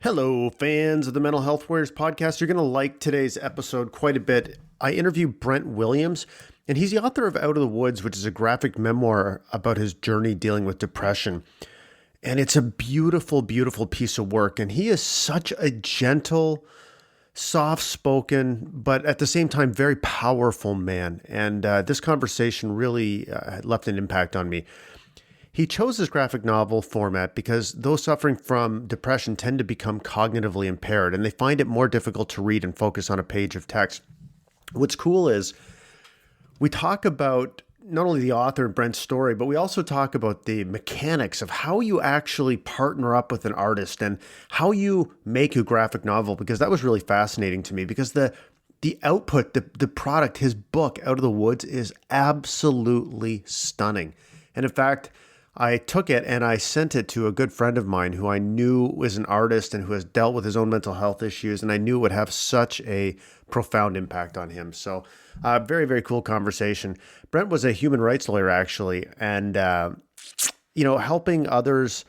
Hello, fans of the Mental Health Warriors podcast. You're going to like today's episode quite a bit. I interview Brent Williams, and he's the author of Out of the Woods, which is a graphic memoir about his journey dealing with depression. And it's a beautiful, beautiful piece of work. And he is such a gentle, soft-spoken, but at the same time, very powerful man. And this conversation really left an impact on me. He chose this graphic novel format because those suffering from depression tend to become cognitively impaired, and they find it more difficult to read and focus on a page of text. What's cool is we talk about not only the author and Brent's story, but we also talk about the mechanics of how you actually partner up with an artist and how you make a graphic novel, because that was really fascinating to me, because the output, the product, his book, Out of the Woods, is absolutely stunning. And in fact, I took it and I sent it to a good friend of mine who I knew was an artist and who has dealt with his own mental health issues, and I knew it would have such a profound impact on him. So very, very cool conversation. Brent was a human rights lawyer, actually, and, helping others.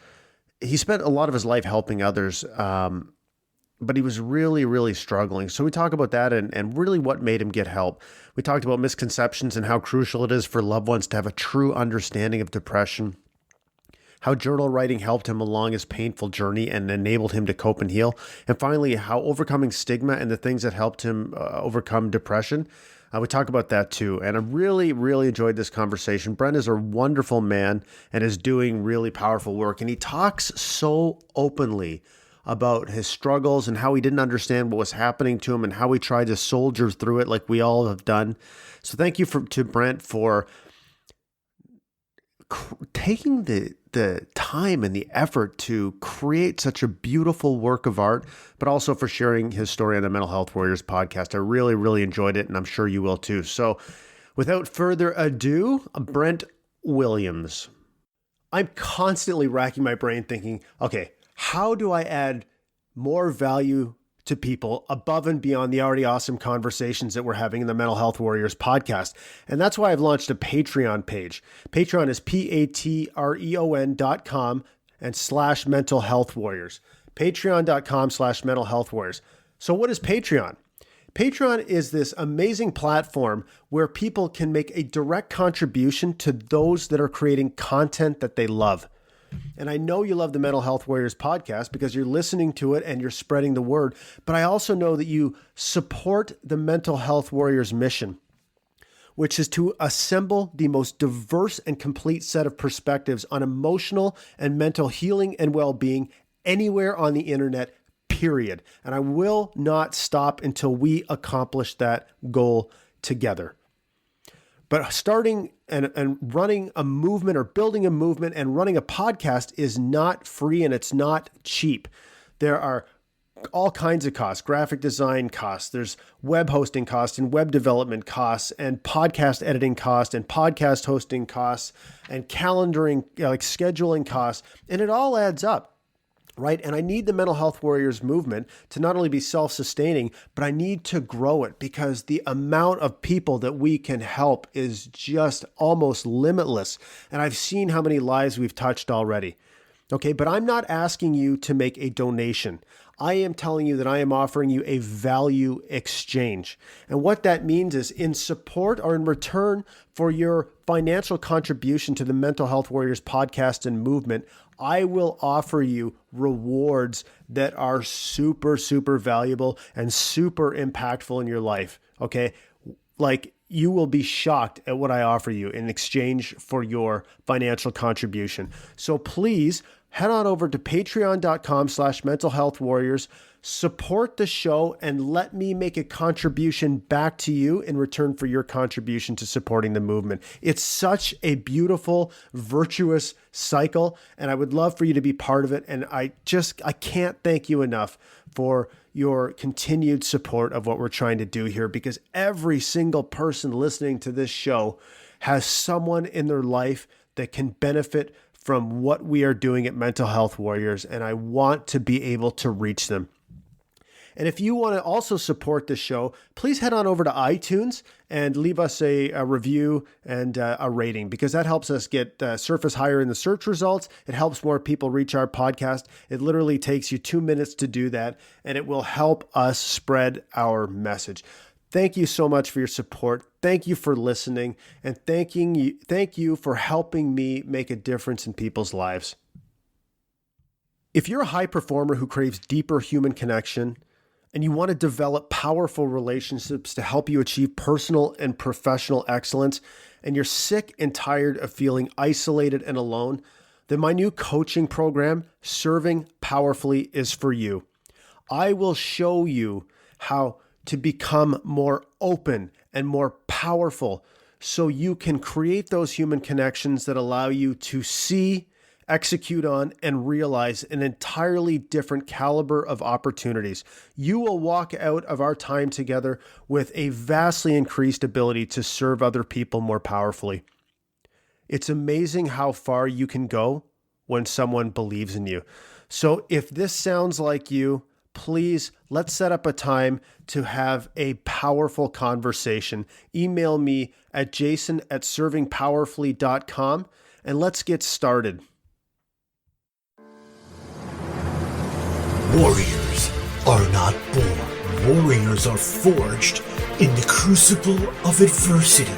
He spent a lot of his life helping others, but he was really, really struggling. So we talk about that and really what made him get help. We talked about misconceptions and how crucial it is for loved ones to have a true understanding of depression, how journal writing helped him along his painful journey and enabled him to cope and heal, and finally, how overcoming stigma and the things that helped him overcome depression. We talk about that too, and I really, really enjoyed this conversation. Brent is a wonderful man and is doing really powerful work, and he talks so openly about his struggles and how he didn't understand what was happening to him and how he tried to soldier through it like we all have done. So thank you to Brent for taking the time and the effort to create such a beautiful work of art, but also for sharing his story on the Mental Health Warriors podcast. I really, really enjoyed it, and I'm sure you will too. So without further ado, Brent Williams. I'm constantly racking my brain thinking, okay, how do I add more value to people above and beyond the already awesome conversations that we're having in the Mental Health Warriors podcast? And that's why I've launched a Patreon page. Patreon is patreon.com and /mental health warriors. Patreon.com/mental health warriors. So what is Patreon? Patreon is this amazing platform where people can make a direct contribution to those that are creating content that they love. And I know you love the Mental Health Warriors podcast because you're listening to it and you're spreading the word. But I also know that you support the Mental Health Warriors mission, which is to assemble the most diverse and complete set of perspectives on emotional and mental healing and well-being anywhere on the internet, period. And I will not stop until we accomplish that goal together. But starting and running a movement or building a movement and running a podcast is not free and it's not cheap. There are all kinds of costs, graphic design costs, there's web hosting costs and web development costs and podcast editing costs and podcast hosting costs and calendaring, like scheduling costs, and it all adds up. Right? And I need the Mental Health Warriors movement to not only be self-sustaining, but I need to grow it because the amount of people that we can help is just almost limitless. And I've seen how many lives we've touched already. Okay, but I'm not asking you to make a donation. I am telling you that I am offering you a value exchange. And what that means is in support or in return for your financial contribution to the Mental Health Warriors podcast and movement, I will offer you rewards that are super, super valuable and super impactful in your life. Okay. Like you will be shocked at what I offer you in exchange for your financial contribution. So please head on over to patreon.com/mental health warriors, support the show, and let me make a contribution back to you in return for your contribution to supporting the movement. It's such a beautiful, virtuous cycle, and I would love for you to be part of it. And I can't thank you enough for your continued support of what we're trying to do here, because every single person listening to this show has someone in their life that can benefit from what we are doing at Mental Health Warriors, and I want to be able to reach them. And if you want to also support the show, please head on over to iTunes and leave us a review and a rating, because that helps us get surface higher in the search results. It helps more people reach our podcast. It literally takes you 2 minutes to do that, and it will help us spread our message. Thank you so much for your support. Thank you for listening, and thank you for helping me make a difference in people's lives. If you're a high performer who craves deeper human connection, and you want to develop powerful relationships to help you achieve personal and professional excellence, and you're sick and tired of feeling isolated and alone, then my new coaching program, Serving Powerfully, is for you. I will show you how to become more open and more powerful so you can create those human connections that allow you to see, execute on, and realize an entirely different caliber of opportunities. You will walk out of our time together with a vastly increased ability to serve other people more powerfully. It's amazing how far you can go when someone believes in you. So if this sounds like you, please, let's set up a time to have a powerful conversation. Email me at jason@servingpowerfully.com, and let's get started. Warriors are not born. Warriors are forged in the crucible of adversity.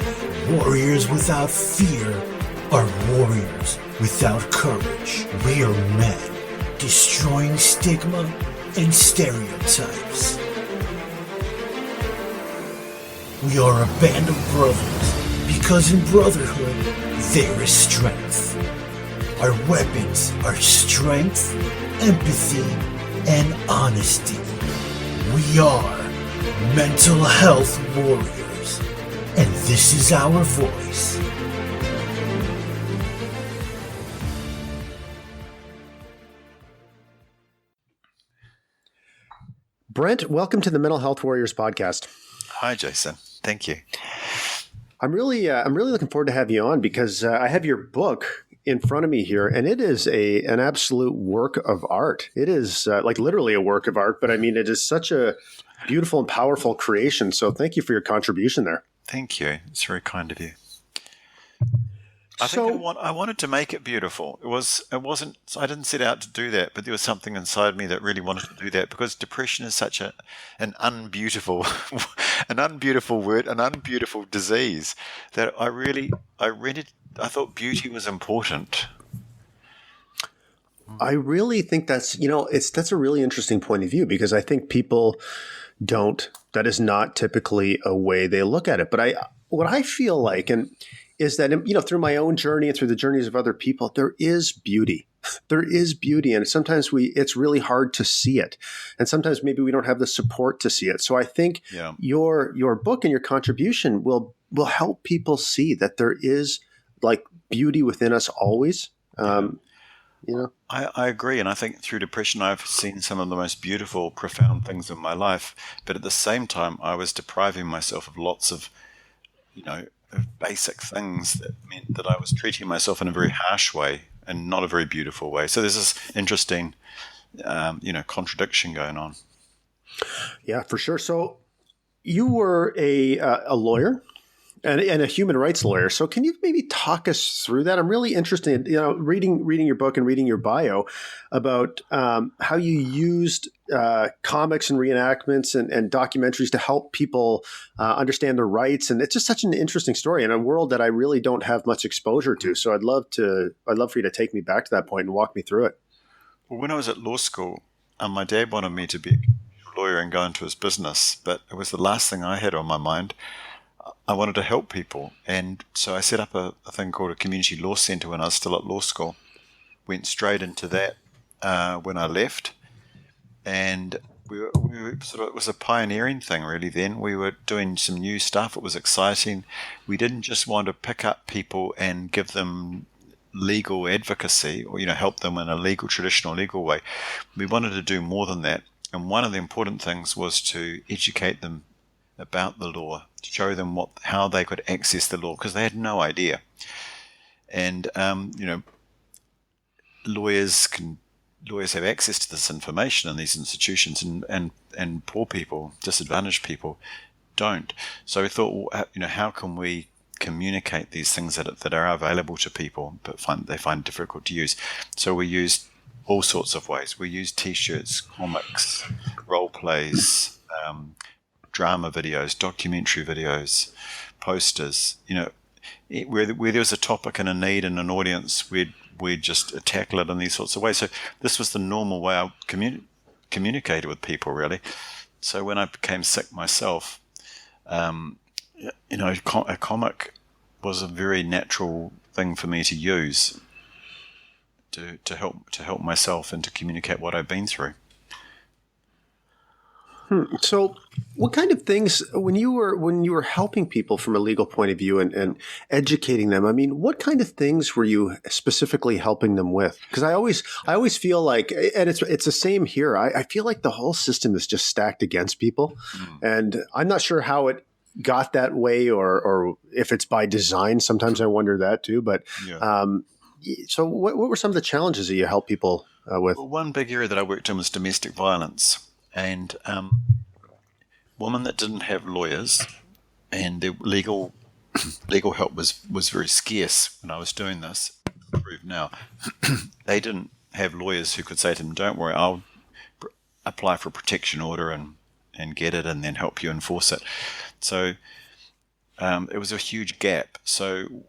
Warriors without fear are warriors without courage. We are men, destroying stigma and stereotypes. We are a band of brothers, because in brotherhood there is strength. Our weapons are strength, empathy, and honesty. We are mental health warriors, and this is our voice. Brent, welcome to the Mental Health Warriors podcast. Hi, Jason. Thank you. I'm really looking forward to have you on, because I have your book in front of me here, and it is an absolute work of art. It is like literally a work of art, but I mean, it is such a beautiful and powerful creation. So thank you for your contribution there. Thank you. It's very kind of you. I wanted to make it beautiful. I didn't set out to do that, but there was something inside me that really wanted to do that, because depression is such an unbeautiful, an unbeautiful word, an unbeautiful disease, that I thought beauty was important. I really think that's a really interesting point of view, because I think people that is not typically a way they look at it. But what I feel like, is that, through my own journey and through the journeys of other people, there is beauty. There is beauty. And sometimes it's really hard to see it. And sometimes maybe we don't have the support to see it. So I think your book and your contribution will help people see that there is like beauty within us always. I agree. And I think through depression, I've seen some of the most beautiful, profound things in my life. But at the same time, I was depriving myself of lots of, of basic things that meant that I was treating myself in a very harsh way and not a very beautiful way. So there's this interesting, contradiction going on. Yeah, for sure. So you were a lawyer and a human rights lawyer. So can you maybe talk us through that? I'm really interested, reading your book and reading your bio about how you used comics and reenactments and documentaries to help people understand their rights. And it's just such an interesting story in a world that I really don't have much exposure to. So I'd love for you to take me back to that point and walk me through it. Well, when I was at law school, my dad wanted me to be a lawyer and go into his business, but it was the last thing I had on my mind. I wanted to help people, and so I set up a thing called a community law centre when I was still at law school. Went straight into that when I left, and we were it was a pioneering thing really then. We were doing some new stuff. It was exciting. We didn't just want to pick up people and give them legal advocacy or help them in a traditional legal way. We wanted to do more than that, and one of the important things was to educate them about the law, to show them how they could access the law, because they had no idea. And lawyers can lawyers have access to this information in these institutions, and poor people, disadvantaged people, don't. So we thought, well, how can we communicate these things that are available to people, but they find it difficult to use? So we used all sorts of ways. We used T-shirts, comics, role plays, drama videos, documentary videos, posters. Where there was a topic and a need and an audience, we'd just tackle it in these sorts of ways. So this was the normal way I communicated with people, really. So when I became sick myself, a comic was a very natural thing for me to use to help myself and to communicate what I've been through. So what kind of things, when you were helping people from a legal point of view and educating them, I mean, what kind of things were you specifically helping them with? Because I always feel like, and it's the same here, I feel like the whole system is just stacked against people. And I'm not sure how it got that way or if it's by design. Sometimes I wonder that too. But so what were some of the challenges that you help people with? Well, one big area that I worked in was domestic violence. And women that didn't have lawyers, and their legal help was very scarce when I was doing this. Proved now, they didn't have lawyers who could say to them, "Don't worry, I'll apply for a protection order and get it, and then help you enforce it." So it was a huge gap. So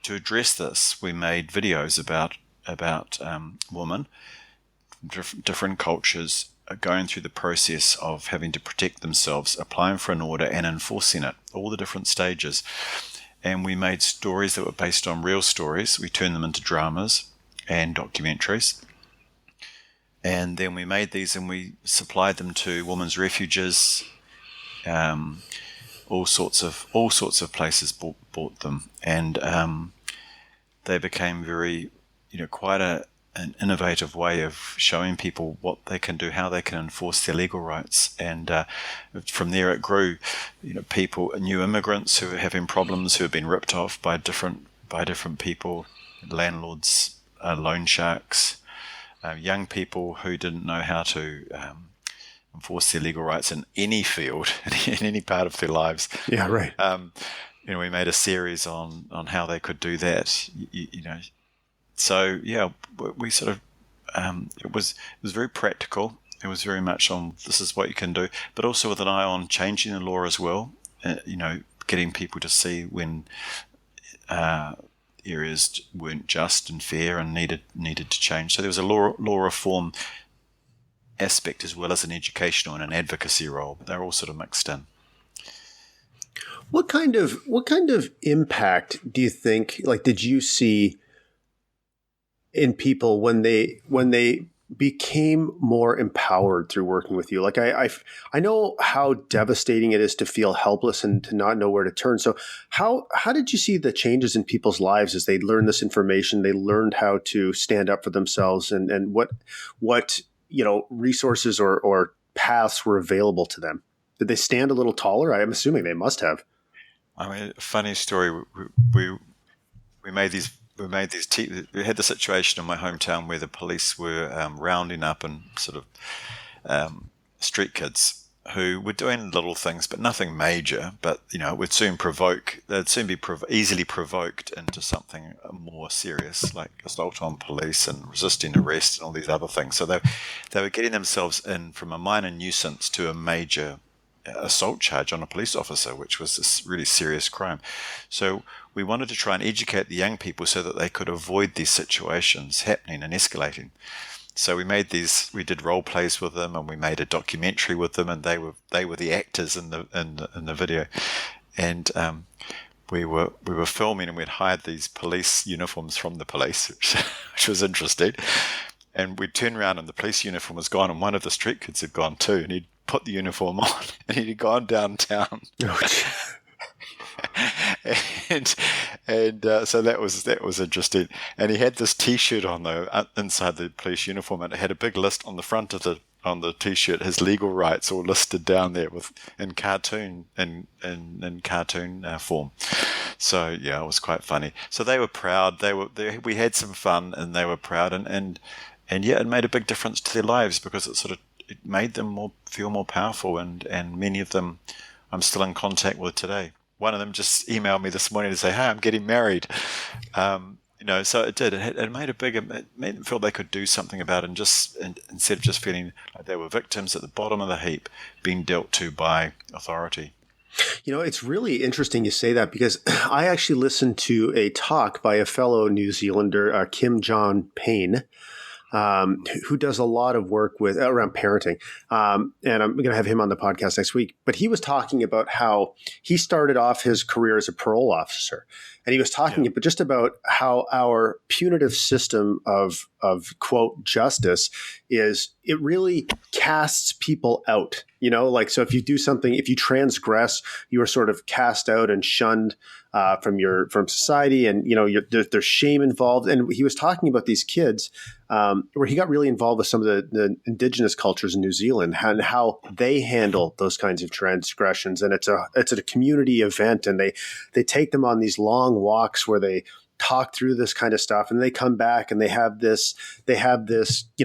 to address this, we made videos about women from different cultures going through the process of having to protect themselves, applying for an order and enforcing it, all the different stages. And we made stories that were based on real stories. We turned them into dramas and documentaries. And then we made these and we supplied them to women's refuges. All sorts of places bought them. And they became very, quite an innovative way of showing people what they can do, how they can enforce their legal rights. And from there it grew, people, new immigrants who are having problems, who have been ripped off by different people, landlords, loan sharks, young people who didn't know how to enforce their legal rights in any field, in any part of their lives. Yeah, right. We made a series on how they could do that, So yeah, we sort of it was very practical. It was very much on this is what you can do, but also with an eye on changing the law as well. Getting people to see when areas weren't just and fair and needed to change. So there was a law reform aspect as well as an educational and an advocacy role. But they're all sort of mixed in. What kind of impact do you think? Did you see in people when they became more empowered through working with you? I know how devastating it is to feel helpless and to not know where to turn. So how did you see the changes in people's lives as they learned this information? They learned how to stand up for themselves, and what resources or paths were available to them? Did they stand a little taller? I'm assuming they must have. I mean, a funny story. We made these. We had the situation in my hometown where the police were rounding up and sort of street kids who were doing little things, but nothing major. But it would soon they'd soon be easily provoked into something more serious, like assault on police and resisting arrest and all these other things. So they were getting themselves in from a minor nuisance to a major assault charge on a police officer, which was this really serious crime. So we wanted to try and educate the young people so that they could avoid these situations happening and escalating. So we did role plays with them, and we made a documentary with them, and they were the actors in the video. And we were filming, and we'd hired these police uniforms from the police, which was interesting. And we'd turn around and the police uniform was gone, and one of the street kids had gone too, and he'd put the uniform on and he'd gone downtown. So that was interesting. And he had this T-shirt on though inside the police uniform, and it had a big list on the front of the T-shirt, his legal rights all listed down there in cartoon form. So yeah, it was quite funny. So they were proud. We had some fun, and they were proud, and And yeah, it made a big difference to their lives because it made them feel more powerful, and many of them I'm still in contact with today. One of them just emailed me this morning to say, "Hey, I'm getting married." So it did. It made them feel they could do something about it, and instead of just feeling like they were victims at the bottom of the heap, being dealt to by authority. It's really interesting you say that, because I actually listened to a talk by a fellow New Zealander, Kim John Payne, who does a lot of work around parenting. And I'm going to have him on the podcast next week. But he was talking about how he started off his career as a parole officer. And he was talking just about how our punitive system of quote justice it really casts people out. So if you do something, if you transgress, you are sort of cast out and shunned from society, and there's shame involved. And he was talking about these kids, where he got really involved with some of the indigenous cultures in New Zealand and how they handle those kinds of transgressions. And it's a community event, and they take them on these long walks where they talk through this kind of stuff, and they come back and they have this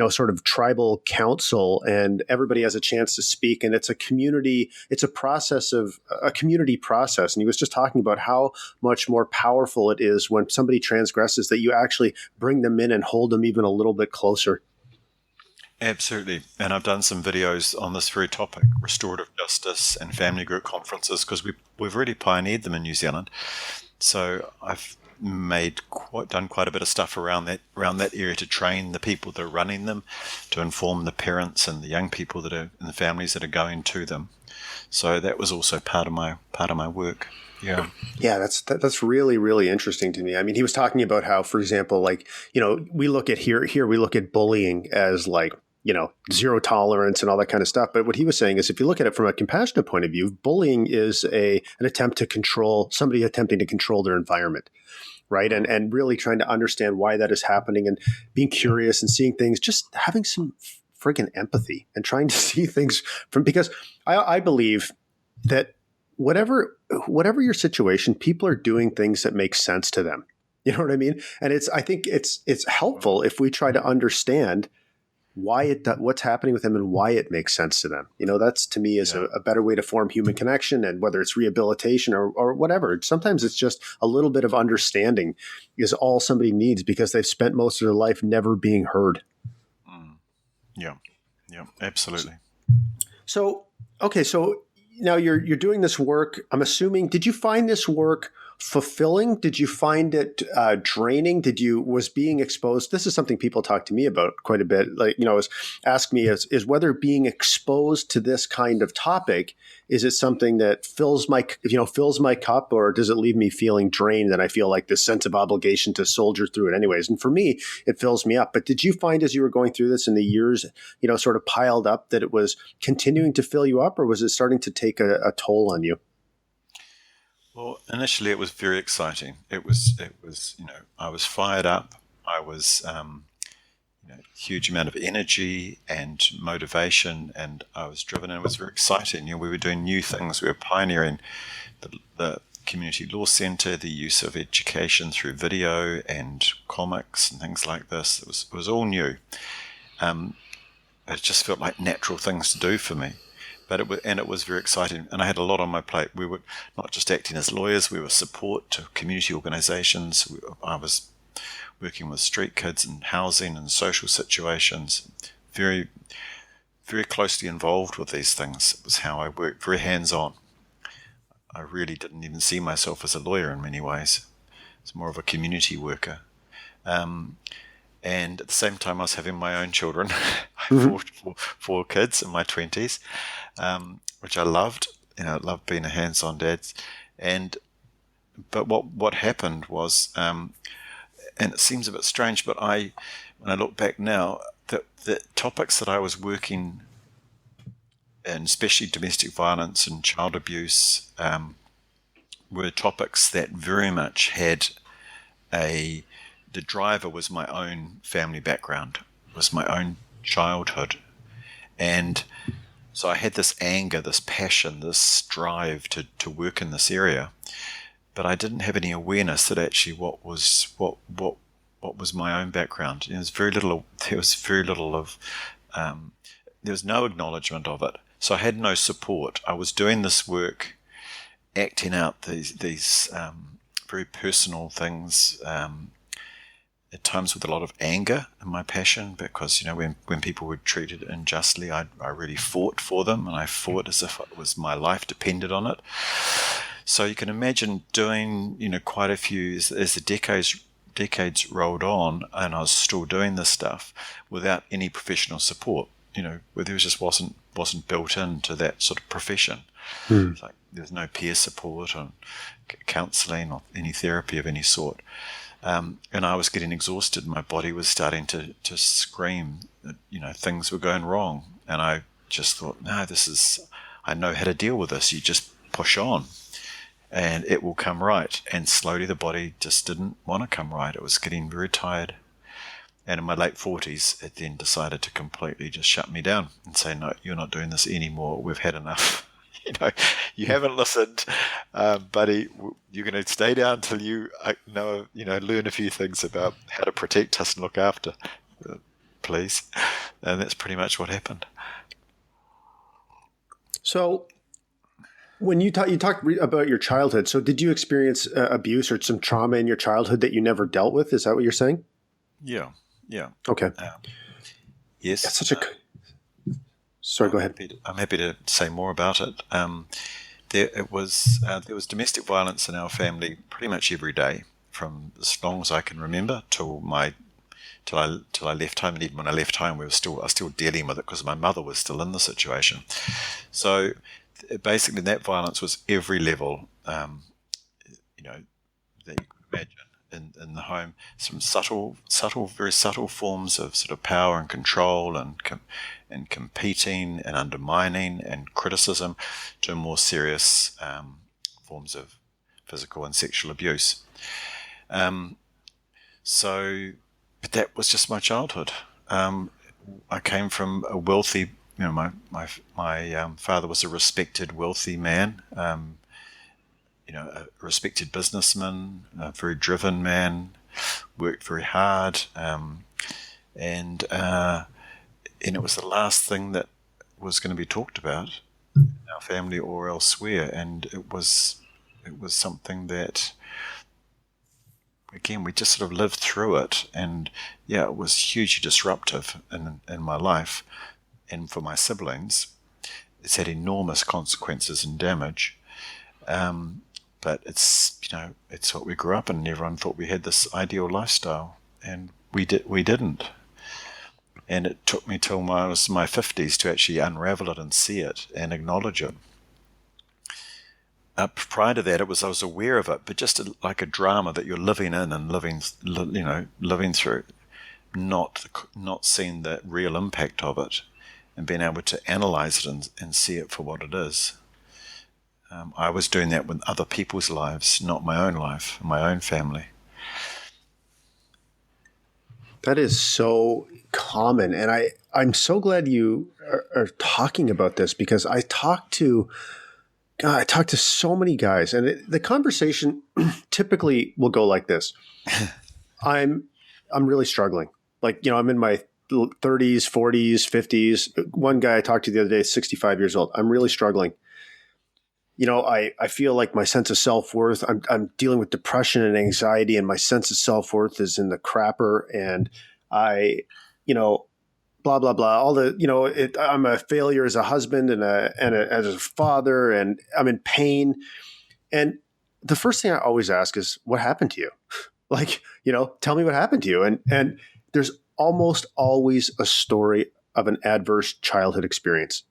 sort of tribal council, and everybody has a chance to speak, and it's a community process. And he was just talking about how much more powerful it is when somebody transgresses, that you actually bring them in and hold them even a little bit closer. Absolutely. And I've done some videos on this very topic, restorative justice and family group conferences, because we've really pioneered them in New Zealand. So I've done quite a bit of stuff around that area to train the people that are running them, to inform the parents and the young people that are in the families that are going to them. So that was also part of my work. Yeah. Yeah, that's really, really interesting to me. I mean, he was talking about how, for example, we look at bullying as zero tolerance and all that kind of stuff. But what he was saying is, if you look at it from a compassionate point of view, bullying is an attempt to control somebody, attempting to control their environment. Right. And really trying to understand why that is happening, and being curious and seeing things, just having some friggin' empathy and trying to see things because I believe that whatever your situation, people are doing things that make sense to them. You know what I mean? And I think it's helpful if we try to understand what's happening with them and why it makes sense to them. That's, to me, is a better way to form human connection. And whether it's rehabilitation or whatever, sometimes it's just a little bit of understanding is all somebody needs, because they've spent most of their life never being heard. Yeah, absolutely. So now you're doing this work. I'm assuming, did you find this work fulfilling? Did you find it draining? Was being exposed? This is something people talk to me about quite a bit. Ask me is whether being exposed to this kind of topic, is it something that fills my cup, or does it leave me feeling drained and I feel like this sense of obligation to soldier through it anyways? And for me, it fills me up. But did you find, as you were going through this and the years, sort of piled up, that it was continuing to fill you up, or was it starting to take a toll on you? Well, initially it was very exciting. It was, I was fired up. I was, huge amount of energy and motivation, and I was driven, and it was very exciting. We were doing new things. We were pioneering the community law center, the use of education through video and comics and things like this. It was all new. It just felt like natural things to do for me. But it was very exciting, and I had a lot on my plate. We were not just acting as lawyers; we were support to community organisations. I was working with street kids and housing and social situations. Very, very closely involved with these things. It was how I worked. Very hands-on. I really didn't even see myself as a lawyer in many ways. I was more of a community worker. And at the same time, I was having my own children. I have four kids in my 20s, which I loved. I loved being a hands-on dad. But what happened was, and it seems a bit strange, but when I look back now, the topics that I was working in, especially domestic violence and child abuse, were topics that very much had the driver was my own family background, was my own childhood. And so I had this anger, this passion, this drive to work in this area, but I didn't have any awareness that actually what what was my own background. There was very little. There was no acknowledgement of it. So I had no support. I was doing this work, acting out these very personal things. At times with a lot of anger in my passion, because when people were treated unjustly, I really fought for them, and I fought as if it was my life depended on it. So you can imagine doing quite a few as the decades rolled on, and I was still doing this stuff without any professional support. Where there just wasn't built into that sort of profession. It's like there's no peer support or counselling or any therapy of any sort. And I was getting exhausted. My body was starting to scream that, things were going wrong. And I just thought, no, I know how to deal with this. You just push on and it will come right. And slowly the body just didn't want to come right. It was getting very tired. And in my late 40s, it then decided to completely just shut me down and say, no, you're not doing this anymore. We've had enough. You haven't listened, buddy. You're going to stay down till you learn a few things about how to protect us and look after, please. And that's pretty much what happened. So when you talked about your childhood, so did you experience abuse or some trauma in your childhood that you never dealt with? Is that what you're saying? Yeah. Okay. Yes. That's such a... Sorry, go ahead. I'm happy to say more about it. There was domestic violence in our family pretty much every day, from as long as I can remember till I left home. And even when I left home, I was still dealing with it because my mother was still in the situation. So basically, that violence was every level, that you could imagine. In the home, some very subtle forms of sort of power and control and competing and undermining and criticism, to more serious forms of physical and sexual abuse. But that was just my childhood. I came from a wealthy, my father was a respected, wealthy man. A respected businessman, a very driven man, worked very hard, and it was the last thing that was going to be talked about in our family or elsewhere. And it was something that, again, we just sort of lived through it, and it was hugely disruptive in my life and for my siblings. It's had enormous consequences and damage. But it's what we grew up in, and everyone thought we had this ideal lifestyle, and we didn't. And it took me till I was in my 50s to actually unravel it and see it and acknowledge it. Prior to that, I was aware of it, but just like a drama that you're living in and living through, not seeing the real impact of it, and being able to analyze it and see it for what it is. I was doing that with other people's lives, not my own life, my own family. That is so common. And I'm so glad you are talking about this, because I talk to so many guys, and the conversation typically will go like this. I'm really struggling. I'm in my 30s, 40s, 50s. One guy I talked to the other day is 65 years old. I'm really struggling. I feel like my sense of self-worth, I'm dealing with depression and anxiety, and my sense of self-worth is in the crapper, and blah, blah, blah. All the, I'm a failure as a husband and as a father, and I'm in pain. And the first thing I always ask is, what happened to you? Tell me what happened to you. And there's almost always a story of an adverse childhood experience.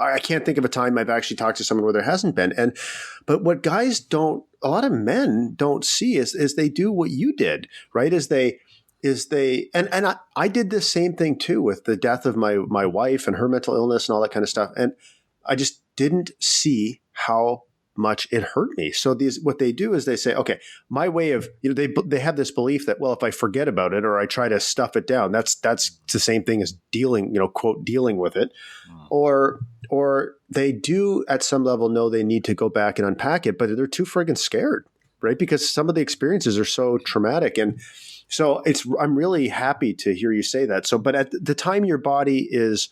I can't think of a time I've actually talked to someone where there hasn't been. But what guys a lot of men don't see is they do what you did, right? I did the same thing too with the death of my wife and her mental illness and all that kind of stuff. And I just didn't see how much it hurt me. So what they do is they say, okay, my way of, they have this belief that, well, if I forget about it or I try to stuff it down, that's the same thing as dealing, quote, dealing with it. Or they do at some level know they need to go back and unpack it, but they're too friggin' scared. right? Because some of the experiences are so traumatic. And so I'm really happy to hear you say that. So, but at the time your body is,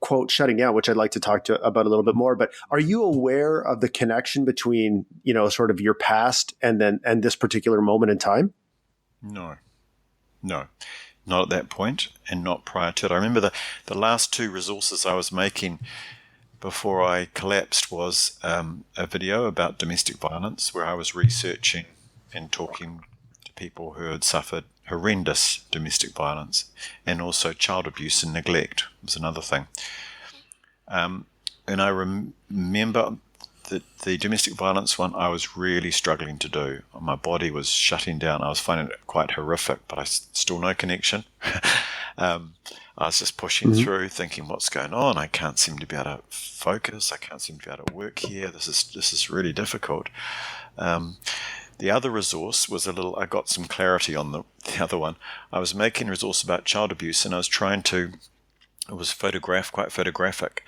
quote, shutting down, which I'd like to talk about a little bit more, but are you aware of the connection between, sort of your past and this particular moment in time? No, not at that point and not prior to it. I remember the last two resources I was making before I collapsed was a video about domestic violence where I was researching and talking to people who had suffered horrendous domestic violence, and also child abuse and neglect was another thing. And I remember that the domestic violence one I was really struggling to do. My body was shutting down. I was finding it quite horrific, but I still no connection. I was just pushing through, thinking, what's going on? I can't seem to be able to focus. I can't seem to be able to work here. This is really difficult. The other resource was I got some clarity on the other one. I was making a resource about child abuse, and I was it was quite photographic,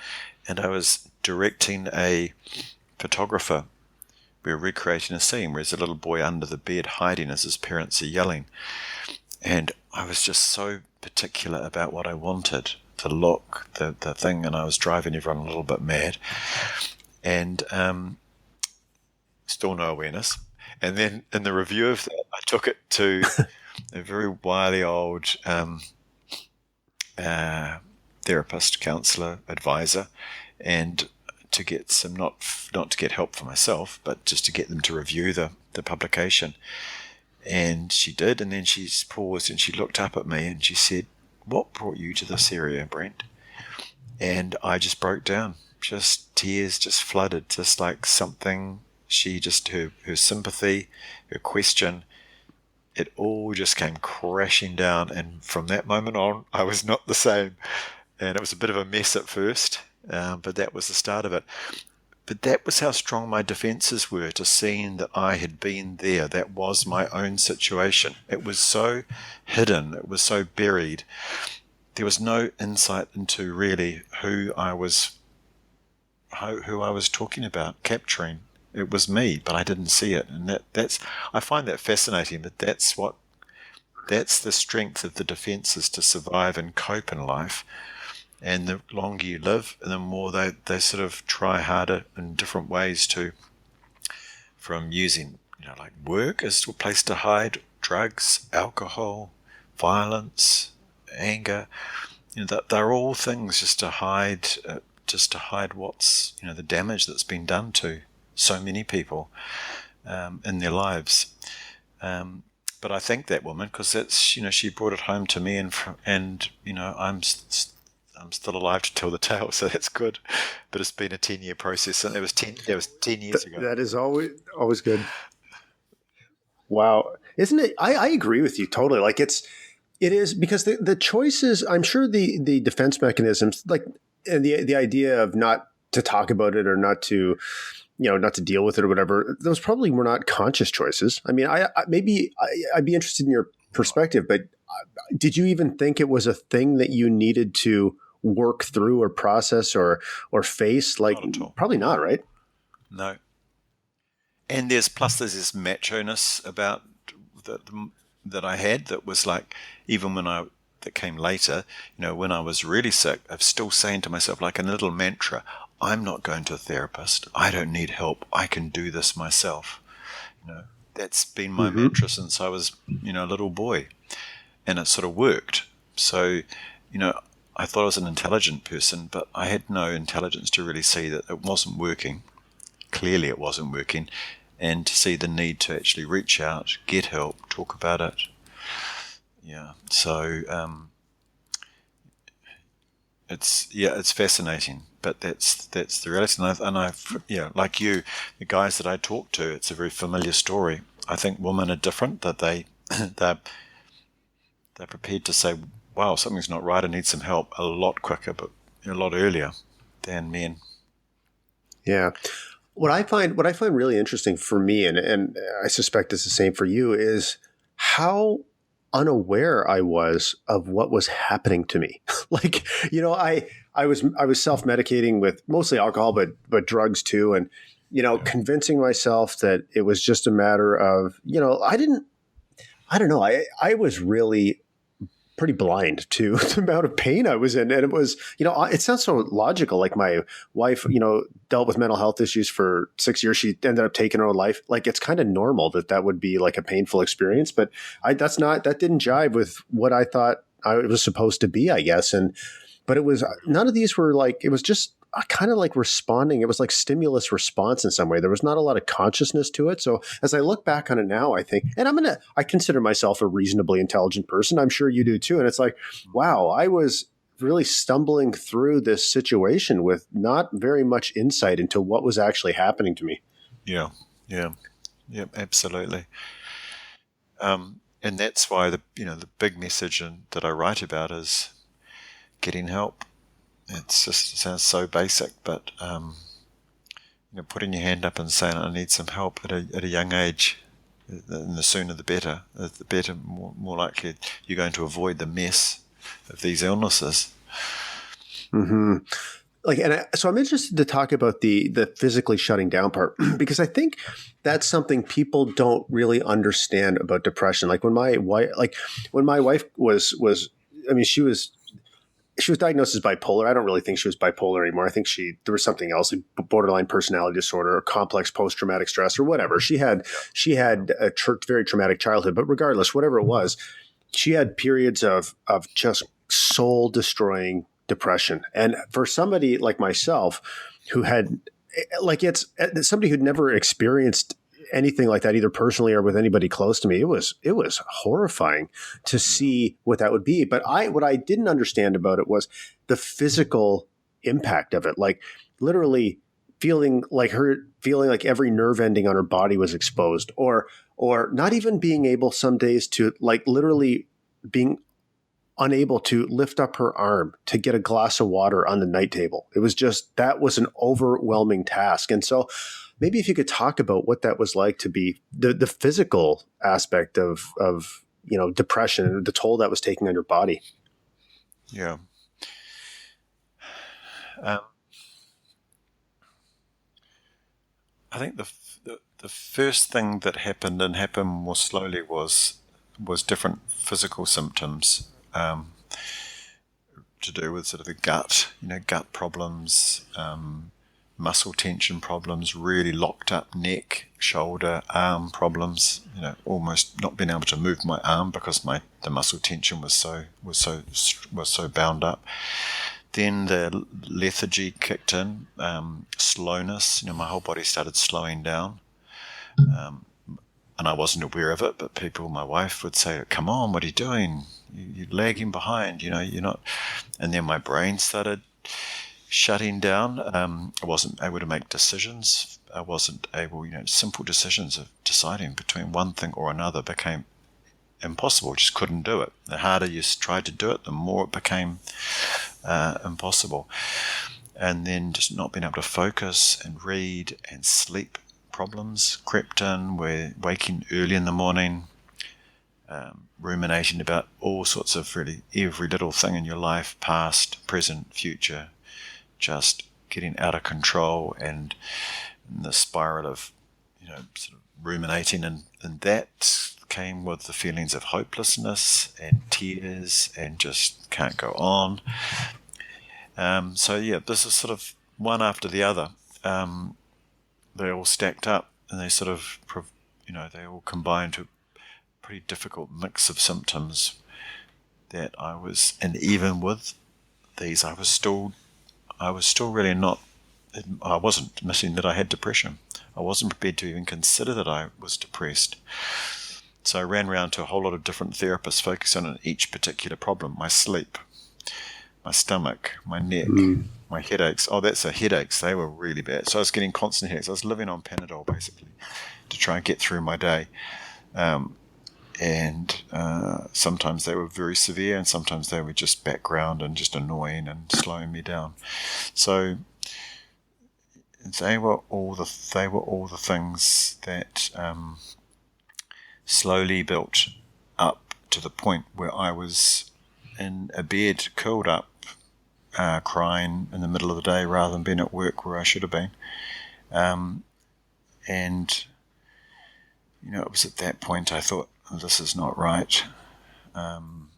and I was directing a photographer. We were recreating a scene where there's a little boy under the bed hiding as his parents are yelling. And I was just so particular about what I wanted, the look, the thing, and I was driving everyone a little bit mad. And still no awareness. And then in the review of that, I took it to a very wily old therapist, counselor, advisor, and to get some, not to get help for myself, but just to get them to review the publication. And she did, and then she paused and she looked up at me and she said, "What brought you to this area, Brent?" And I just broke down. Just tears just flooded, just like something, her sympathy, her question, it all just came crashing down. And from that moment on, I was not the same. And it was a bit of a mess at first, but that was the start of it. But that was how strong my defenses were to seeing that I had been there. That was my own situation. It was so hidden. It was so buried. There was no insight into really who I was talking about, capturing. It was me, but I didn't see it. And I find that fascinating, but that's the strength of the defenses to survive and cope in life. And the longer you live, the more they sort of try harder in different ways from using, like work as a place to hide, drugs, alcohol, violence, anger. They're all things just to hide what's, the damage that's been done to so many people in their lives. But I thank that woman because that's, she brought it home to me, and I'm still alive to tell the tale, so that's good. But it's been a 10-year process, and that was 10 years ago. That is always good. Wow. Isn't it? I agree with you totally. Like it is because the choices, I'm sure the defense mechanisms, like, and the idea of not to talk about it or not to, not to deal with it or whatever, those probably were not conscious choices. I mean, I'd be interested in your perspective, but did you even think it was a thing that you needed to work through or process or face? Like, probably not, right? No. And there's this macho-ness about that I had that was like, even that came later, when I was really sick, I'm still saying to myself, like a little mantra, I'm not going to a therapist. I don't need help. I can do this myself. That's been my mantra since I was, a little boy, and it sort of worked. So, I thought I was an intelligent person, but I had no intelligence to really see that it wasn't working. Clearly it wasn't working, and to see the need to actually reach out, get help, talk about it. Yeah. So, it's fascinating, but that's the reality. And I've like you, the guys that I talk to, it's a very familiar story. I think women are different, that they're prepared to say, wow, something's not right, I need some help a lot quicker, but a lot earlier than men. Yeah. What I find really interesting for me, and I suspect it's the same for you, is how unaware I was of what was happening to me. Like, I was self-medicating with mostly alcohol, but drugs too. And, convincing myself that it was just a matter of, I don't know. I was really pretty blind to the amount of pain I was in. And it was, it sounds so logical. Like my wife, dealt with mental health issues for 6 years. She ended up taking her own life. Like it's kind of normal that would be like a painful experience, but that didn't jive with what I thought I was supposed to be, I guess. But it was, none of these were like, it was just kind of like responding. It was like stimulus response in some way. There was not a lot of consciousness to it. So as I look back on it now, I think, and I consider myself a reasonably intelligent person. I'm sure you do too. And it's like, wow, I was really stumbling through this situation with not very much insight into what was actually happening to me. Yeah, absolutely. And that's why the big message that I write about is getting help. It sounds so basic, but putting your hand up and saying I need some help at a young age, and the sooner the better. The better, more likely you're going to avoid the mess of these illnesses. Mm-hmm. So I'm interested to talk about the physically shutting down part because I think that's something people don't really understand about depression. Like when my wife was, I mean, she was diagnosed as bipolar. I don't really think she was bipolar anymore. I think there was something else, like borderline personality disorder or complex post-traumatic stress or whatever. She had a very traumatic childhood, but regardless, whatever it was, she had periods of just soul destroying depression. And for somebody like myself who had it's somebody who'd never experienced anything like that, either personally or with anybody close to me, it was horrifying to see what that would be. But what I didn't understand about it was the physical impact of it. Like literally feeling like every nerve ending on her body was exposed, or not even being able some days to like literally being unable to lift up her arm to get a glass of water on the night table. It was that was an overwhelming task. And so maybe if you could talk about what that was like to be the physical aspect of depression and the toll that was taking on your body. Yeah. I think the first thing that happened more slowly was different physical symptoms to do with sort of the gut problems, muscle tension problems, really locked up neck, shoulder, arm problems, almost not being able to move my arm because the muscle tension was so bound up. Then the lethargy kicked in, slowness, my whole body started slowing down. And I wasn't aware of it, but my wife would say, come on, what are you doing? You're lagging behind, you're not. And then my brain started shutting down. I wasn't able to make decisions. I wasn't able, simple decisions of deciding between one thing or another became impossible. Just couldn't do it. The harder you tried to do it, the more it became impossible. And then just not being able to focus and read and sleep problems crept in, where waking early in the morning, ruminating about all sorts of really every little thing in your life, past, present, future, just getting out of control, and in the spiral of sort of ruminating, and that came with the feelings of hopelessness and tears and just can't go on. This is sort of one after the other. They all stacked up, and they sort of, they all combined to a pretty difficult mix of symptoms that I was, and even with these, I was still really not, I wasn't admitting that I had depression. I wasn't prepared to even consider that I was depressed. So I ran around to a whole lot of different therapists focusing on each particular problem: my sleep, my stomach, my neck, my headaches. Oh, that's the headaches. They were really bad. So I was getting constant headaches. I was living on Panadol, basically, to try and get through my day. And sometimes they were very severe, and sometimes they were just background and just annoying and slowing me down. So they were all the things that slowly built up to the point where I was in a bed, curled up, crying in the middle of the day rather than being at work where I should have been. And, it was at that point I thought, oh, this is not right. And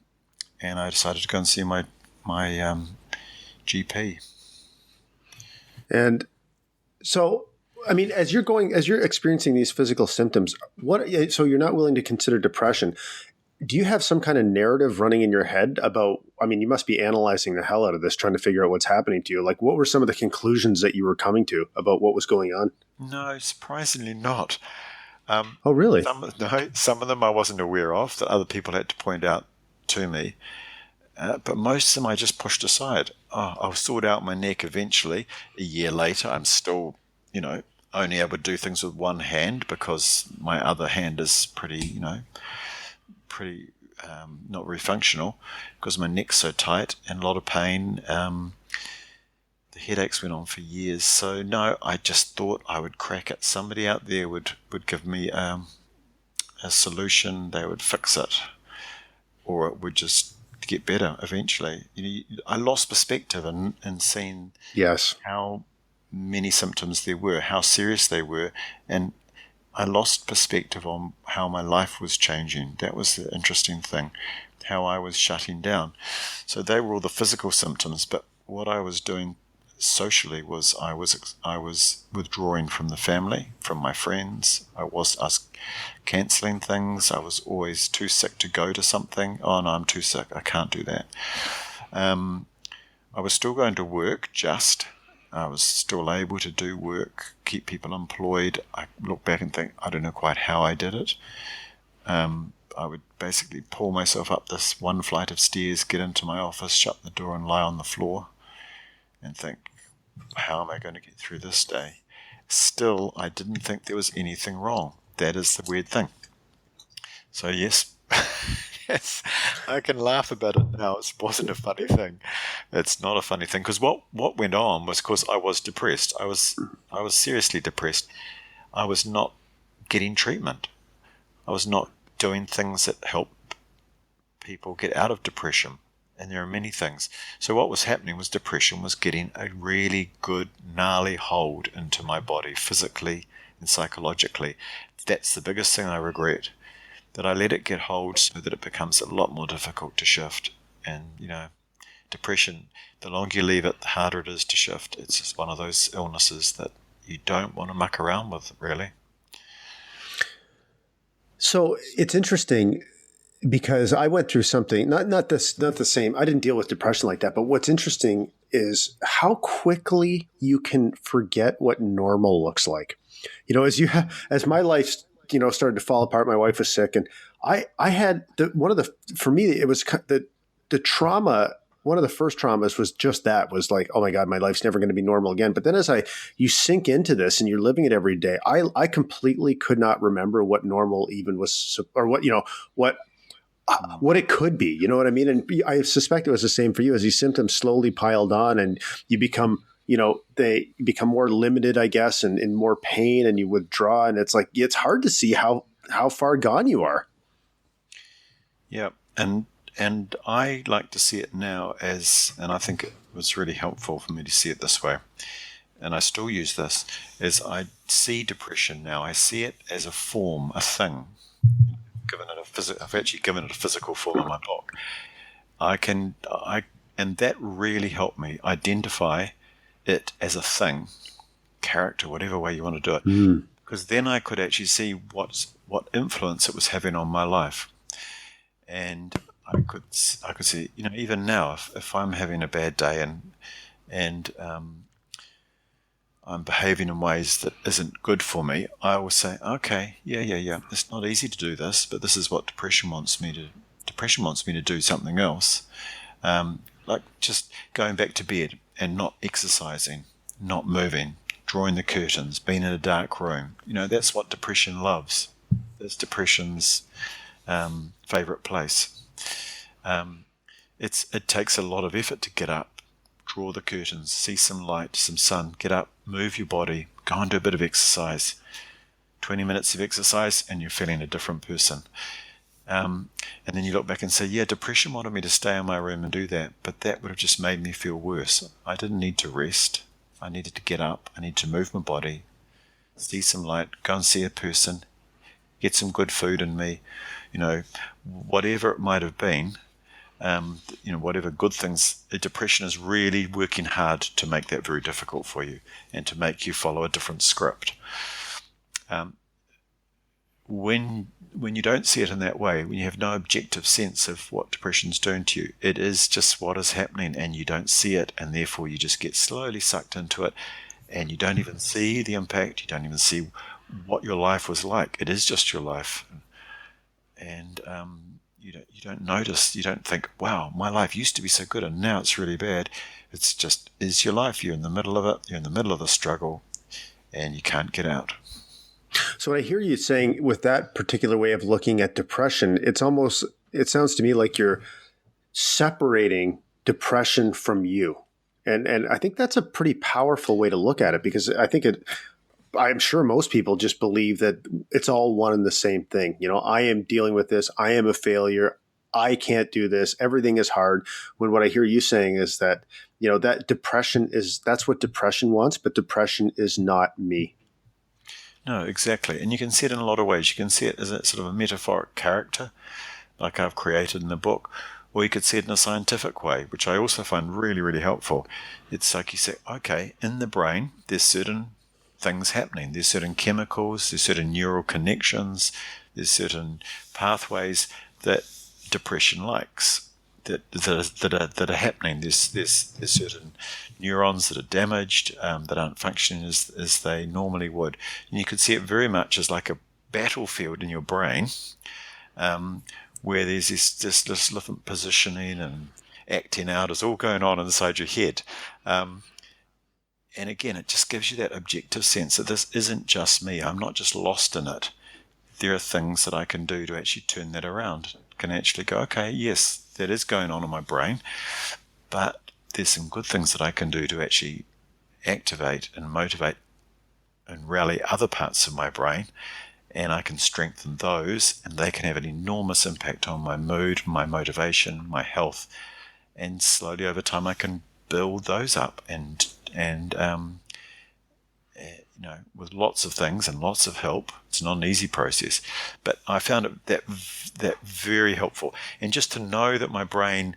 I decided to go and see my GP. And so, I mean, as you're experiencing these physical symptoms, so you're not willing to consider depression. Do you have some kind of narrative running in your head about, I mean, you must be analyzing the hell out of this, trying to figure out what's happening to you. Like, what were some of the conclusions that you were coming to about what was going on? No, surprisingly not. Oh, really? Some of them I wasn't aware of that other people had to point out to me. But most of them I just pushed aside. I'll sort out my neck eventually. A year later, I'm still, only able to do things with one hand because my other hand is pretty not very functional because my neck's so tight and a lot of pain. The headaches went on for years. So no, I just thought I would crack it. Somebody out there would give me a solution. They would fix it, or it would just get better eventually. I lost perspective in seeing how many symptoms there were, how serious they were, and I lost perspective on how my life was changing. That was the interesting thing, how I was shutting down. So they were all the physical symptoms, but what I was doing socially was I was withdrawing from the family, from my friends. I was cancelling things. I was always too sick to go to something. Oh no, I'm too sick. I can't do that. I was still going to work, I was still able to do work, keep people employed. I look back and think, I don't know quite how I did it. I would basically pull myself up this one flight of stairs, get into my office, shut the door and lie on the floor and think, how am I going to get through this day? Still, I didn't think there was anything wrong. That is the weird thing. So yes, yes, I can laugh about it now. It wasn't a funny thing. It's not a funny thing because what went on was because I was depressed. I was seriously depressed. I was not getting treatment. I was not doing things that help people get out of depression. And there are many things. So what was happening was depression was getting a really good, gnarly hold into my body, physically and psychologically. That's the biggest thing I regret, that I let it get hold so that it becomes a lot more difficult to shift. And, depression, the longer you leave it, the harder it is to shift. It's just one of those illnesses that you don't want to muck around with, really. So it's interesting because I went through something, not the same. I didn't deal with depression like that. But what's interesting is how quickly you can forget what normal looks like. As my life, started to fall apart. My wife was sick, and I had for me, it was the trauma. One of the first traumas was just that, was like, oh my God, my life's never going to be normal again. But then you sink into this and you're living it every day, I completely could not remember what normal even was, or what it could be. You know what I mean? And I suspect it was the same for you as these symptoms slowly piled on and you become, they become more limited, I guess, and in more pain, and you withdraw. And it's like, it's hard to see how far gone you are. Yeah. And I like to see it now and I think it was really helpful for me to see it this way, and I still use this, as I see depression now. I see it as a form, a thing. I've actually given it a physical form in my book. And that really helped me identify it as a thing, character, whatever way you want to do it. Because then I could actually see what influence it was having on my life. And I could see, even now, if I'm having a bad day and I'm behaving in ways that isn't good for me, I will say, okay, yeah. It's not easy to do this, but this is what depression wants me to do something else. Like just going back to bed and not exercising, not moving, drawing the curtains, being in a dark room. That's what depression loves. That's depression's favorite place. It takes a lot of effort to get up, draw the curtains, see some light, some sun, get up, move your body, go and do a bit of exercise. 20 minutes of exercise and you're feeling a different person. And then you look back and say, yeah, depression wanted me to stay in my room and do that, but that would have just made me feel worse. I didn't need to rest. I needed to get up. I need to move my body, see some light, go and see a person, get some good food in me, whatever it might have been, whatever good things. Depression is really working hard to make that very difficult for you and to make you follow a different script. When you don't see it in that way, when you have no objective sense of what depression's doing to you, it is just what is happening and you don't see it, and therefore you just get slowly sucked into it and you don't even see the impact, you don't even see what your life was like. It is just your life. And you don't notice, you don't think, wow, my life used to be so good and now it's really bad. It's just is your life. You're in the middle of it, you're in the middle of the struggle and you can't get out. So what I hear you saying with that particular way of looking at depression, it sounds to me like you're separating depression from you. And I think that's a pretty powerful way to look at it, because I'm sure most people just believe that it's all one and the same thing. I am dealing with this. I am a failure. I can't do this. Everything is hard. When what I hear you saying is that, that that's what depression wants, but depression is not me. No, exactly. And you can see it in a lot of ways. You can see it as a sort of a metaphoric character, like I've created in the book, or you could see it in a scientific way, which I also find really, really helpful. It's like you say, okay, in the brain, there's certain things happening. There's certain chemicals, there's certain neural connections, there's certain pathways that depression likes, that are happening. There's certain neurons that are damaged, that aren't functioning as they normally would. And you could see it very much as like a battlefield in your brain, where there's this different positioning and acting out is all going on inside your head. And again, it just gives you that objective sense that this isn't just me. I'm not just lost in it. There are things that I can do to actually turn that around. Can actually go, okay, yes, that is going on in my brain, but there's some good things that I can do to actually activate and motivate and rally other parts of my brain, and I can strengthen those, and they can have an enormous impact on my mood, my motivation, my health, and slowly over time I can build those up and with lots of things and lots of help. It's not an easy process, but I found that very helpful. And just to know that my brain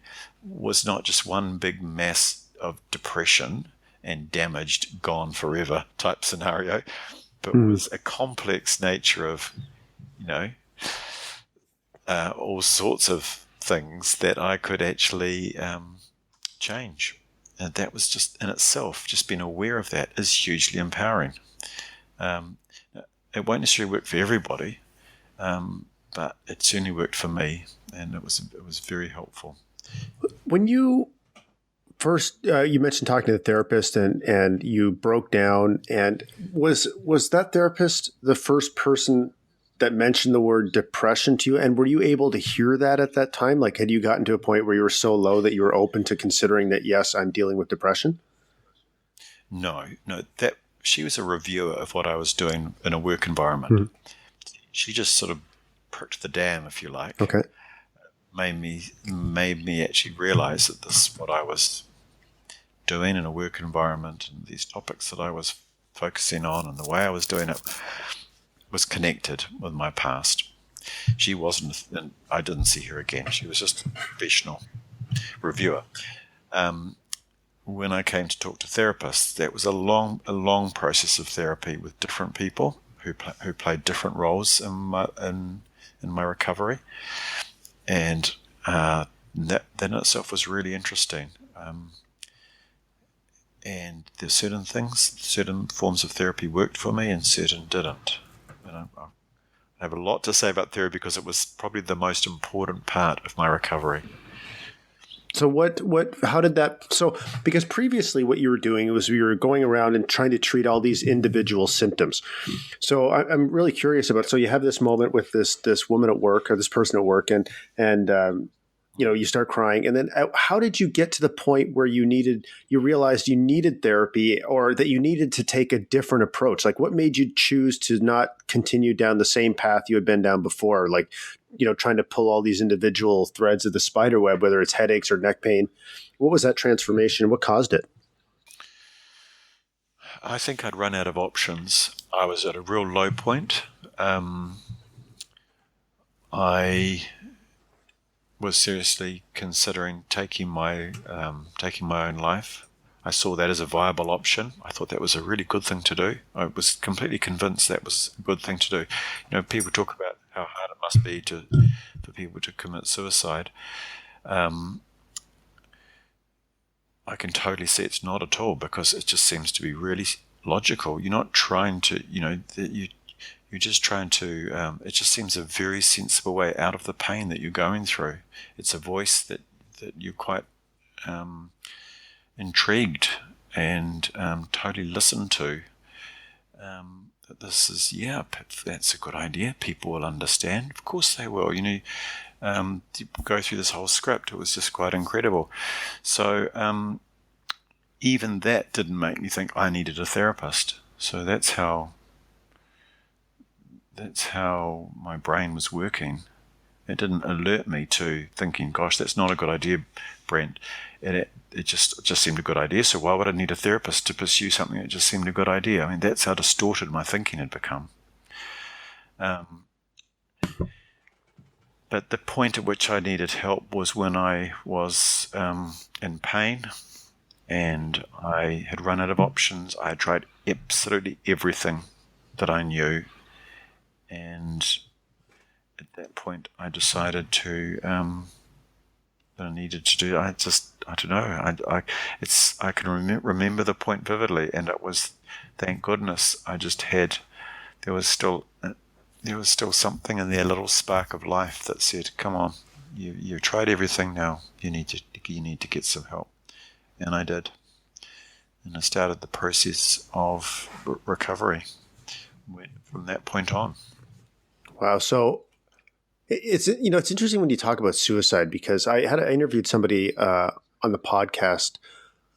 was not just one big mass of depression and damaged, gone forever type scenario, but was a complex nature of, all sorts of things that I could actually change. And that was just in itself, just being aware of that is hugely empowering. It won't necessarily work for everybody, but it certainly worked for me, and it was very helpful. When you first, you mentioned talking to the therapist, and you broke down, and was that therapist the first person that mentioned the word depression to you? And were you able to hear that at that time? Like, had you gotten to a point where you were so low that you were open to considering that, yes, I'm dealing with depression? No, that she was a reviewer of what I was doing in a work environment. She just sort of pricked the dam, if you like. Okay. Made me actually realize that this, what I was doing in a work environment and these topics that I was focusing on and the way I was doing it was connected with my past. She wasn't, and I didn't see her again. She was just a professional reviewer. When I came to talk to therapists, that was a long process of therapy with different people who played different roles in my recovery, and that in itself was really interesting. And there's certain forms of therapy worked for me, and certain didn't. I have a lot to say about therapy because it was probably the most important part of my recovery. So how did that, because previously what you were doing was you were going around and trying to treat all these individual symptoms. So I'm really curious about, so you have this moment with this woman at work, or this person at work, and you start crying. And then how did you get to the point where you realized you needed therapy, or that you needed to take a different approach? Like, what made you choose to not continue down the same path you had been down before? Like, trying to pull all these individual threads of the spider web, whether it's headaches or neck pain. What was that transformation? What caused it? I think I'd run out of options. I was at a real low point. I was seriously considering taking my own life. I saw that as a viable option. I thought that was a really good thing to do. I was completely convinced that was a good thing to do. People talk about how hard it must be for people to commit suicide. I can totally see it's not at all, because it just seems to be really logical. You're not trying to, you're just trying to, it just seems a very sensible way out of the pain that you're going through. It's a voice that you're quite intrigued and totally listen to. That this is, that's a good idea. People will understand. Of course they will. You go through this whole script. It was just quite incredible. So even that didn't make me think I needed a therapist. So that's how my brain was working. It didn't alert me to thinking, gosh, that's not a good idea, Brent. It just seemed a good idea. So why would I need a therapist to pursue something that just seemed a good idea? I mean, that's how distorted my thinking had become. But the point at which I needed help was when I was in pain, and I had run out of options. I had tried absolutely everything that I knew, and at that point I decided to that I needed to do. I don't know. I can remember the point vividly, and it was, thank goodness, I just had. There was still something in there, a little spark of life that said, "Come on, you've tried everything now. You need to get some help." And I did, and I started the process of recovery from that point on. Wow. So it's interesting when you talk about suicide, because I interviewed somebody on the podcast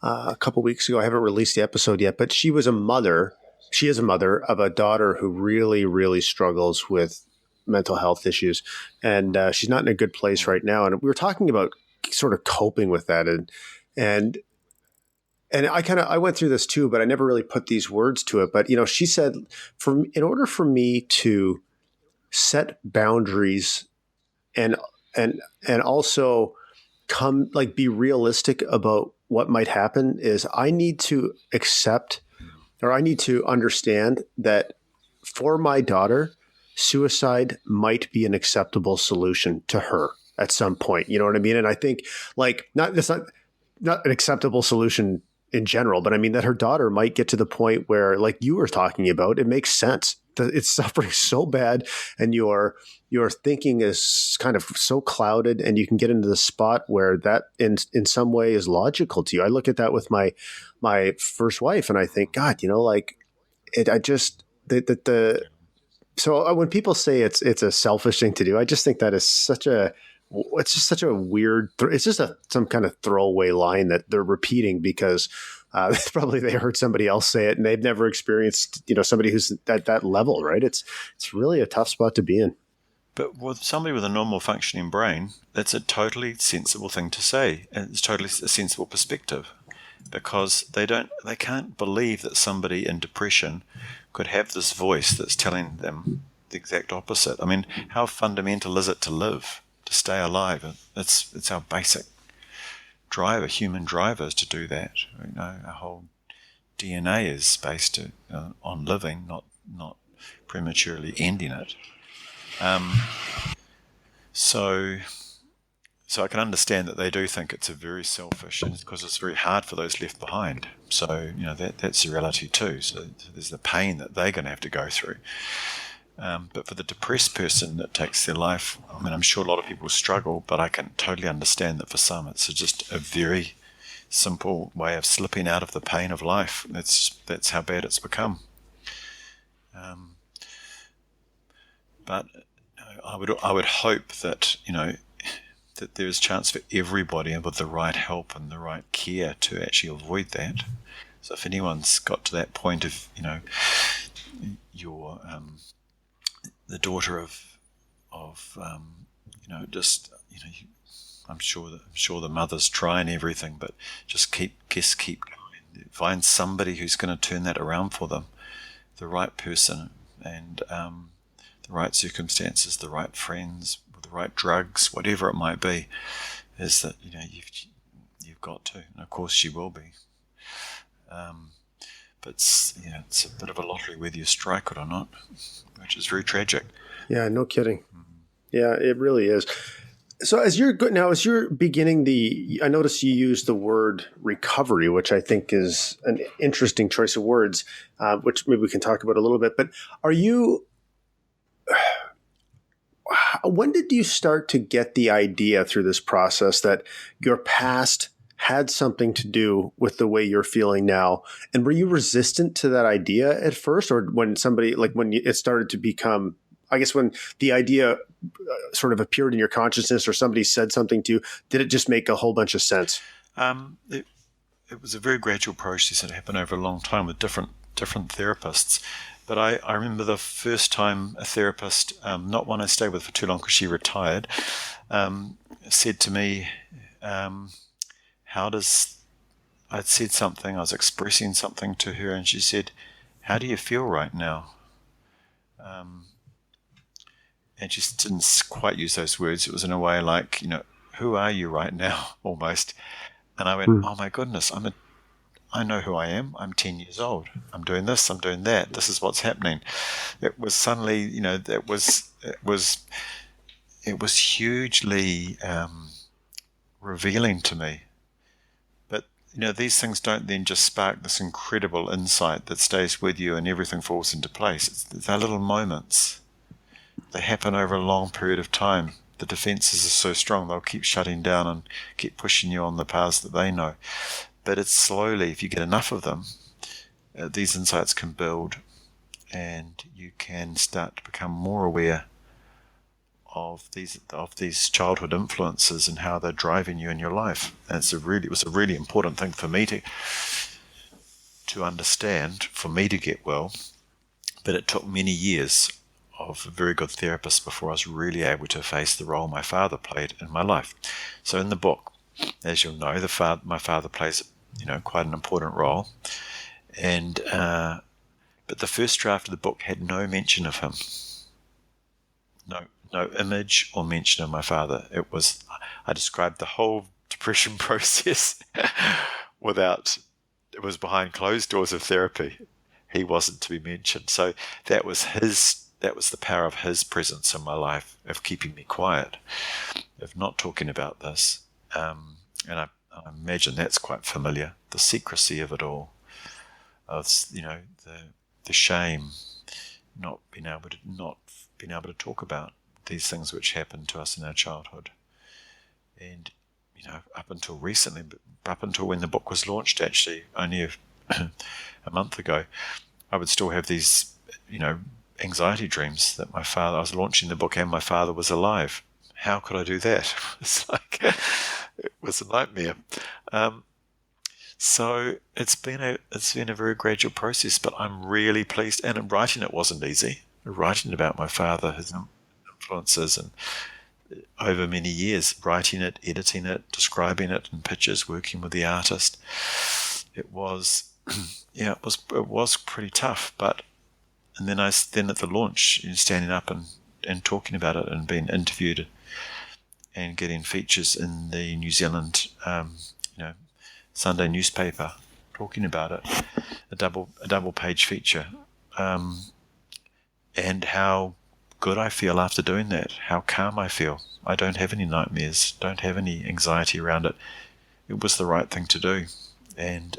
a couple weeks ago. I haven't released the episode yet, but she was a mother. She is a mother of a daughter who really, really struggles with mental health issues, and she's not in a good place right now. And we were talking about sort of coping with that, and I went through this too, but I never really put these words to it. But she said, in order for me to set boundaries and also be realistic about what might happen, is I need to accept, or I need to understand that for my daughter, suicide might be an acceptable solution to her at some point. You know what I mean? And I think it's not an acceptable solution in general, but I mean that her daughter might get to the point where, like you were talking about, it makes sense. It's suffering so bad, and your thinking is kind of so clouded, and you can get into the spot where that in some way is logical to you. I look at that with my first wife, and I think, God, so when people say it's a selfish thing to do, I just think that is such a weird, it's just some kind of throwaway line that they're repeating because probably they heard somebody else say it and they've never experienced, somebody who's at that level, right? It's really a tough spot to be in. But with somebody with a normal functioning brain, that's a totally sensible thing to say. And it's totally a sensible perspective, because they can't believe that somebody in depression could have this voice that's telling them the exact opposite. I mean, how fundamental is it to live? To stay alive? It's our basic driver, human driver, is to do that. Our whole DNA is based on living, not prematurely ending it. So I can understand that they do think it's a very selfish, and because it's very hard for those left behind. So that's the reality too. So there's the pain that they're going to have to go through. But for the depressed person that takes their life, I mean, I'm sure a lot of people struggle, but I can totally understand that for some it's just a very simple way of slipping out of the pain of life. That's how bad it's become. But I would hope that that there's a chance for everybody, and with the right help and the right care, to actually avoid that. So if anyone's got to that point of you're the daughter of I'm sure the mother's trying everything, but just keep going. find somebody who's going to turn that around for them, the right person, and the right circumstances, the right friends, the right drugs, whatever it might be, is that you've got to, and of course you will be. But it's a bit of a lottery whether you strike it or not, which is very tragic. Yeah, no kidding. Yeah, it really is. So as you're beginning I noticed you used the word recovery, which I think is an interesting choice of words, which maybe we can talk about a little bit. But when did you start to get the idea through this process that your past had something to do with the way you're feeling now? And were you resistant to that idea at first, or when it started to become, I guess, when the idea sort of appeared in your consciousness or somebody said something to you, did it just make a whole bunch of sense? It was a very gradual process that happened over a long time with different therapists. But I remember the first time a therapist, not one I stayed with for too long because she retired, said to me, I'd said something, I was expressing something to her, and she said, "How do you feel right now?" And she didn't quite use those words. It was in a way like, "Who are you right now?" almost. And I went, "Oh my goodness, I know who I am. I'm 10 years old. I'm doing this. I'm doing that. This is what's happening." It was suddenly, it was hugely revealing to me. But these things don't then just spark this incredible insight that stays with you and everything falls into place. They're little moments. They happen over a long period of time. The defenses are so strong, they'll keep shutting down and keep pushing you on the paths that they know. But it's slowly, if you get enough of them, these insights can build, and you can start to become more aware of these childhood influences and how they're driving you in your life. And it was a really important thing for me to understand, for me to get well. But it took many years of a very good therapist before I was really able to face the role my father played in my life. So in the book, as you'll know, my father plays, quite an important role. And but the first draft of the book had no mention of him. No image or mention of my father. I described the whole depression process it was behind closed doors of therapy. He wasn't to be mentioned. So that was the power of his presence in my life, of keeping me quiet, of not talking about this. And I imagine that's quite familiar. The secrecy of it all, of the shame, not being able to talk about these things which happened to us in our childhood. And up until recently, up until when the book was launched, actually only a month ago, I would still have these anxiety dreams that I was launching the book and my father was alive. How could I do that? It's like it was a nightmare. So it's been a very gradual process, but I'm really pleased. And writing it wasn't easy. Writing about my father, his influences, and over many years, writing it, editing it, describing it in pictures, working with the artist, it was it was pretty tough. And then at the launch, standing up and talking about it and being interviewed and getting features in the New Zealand Sunday newspaper talking about it, a double page feature, and how good I feel after doing that, how calm I feel. I don't have any nightmares, don't have any anxiety around it. It was the right thing to do. And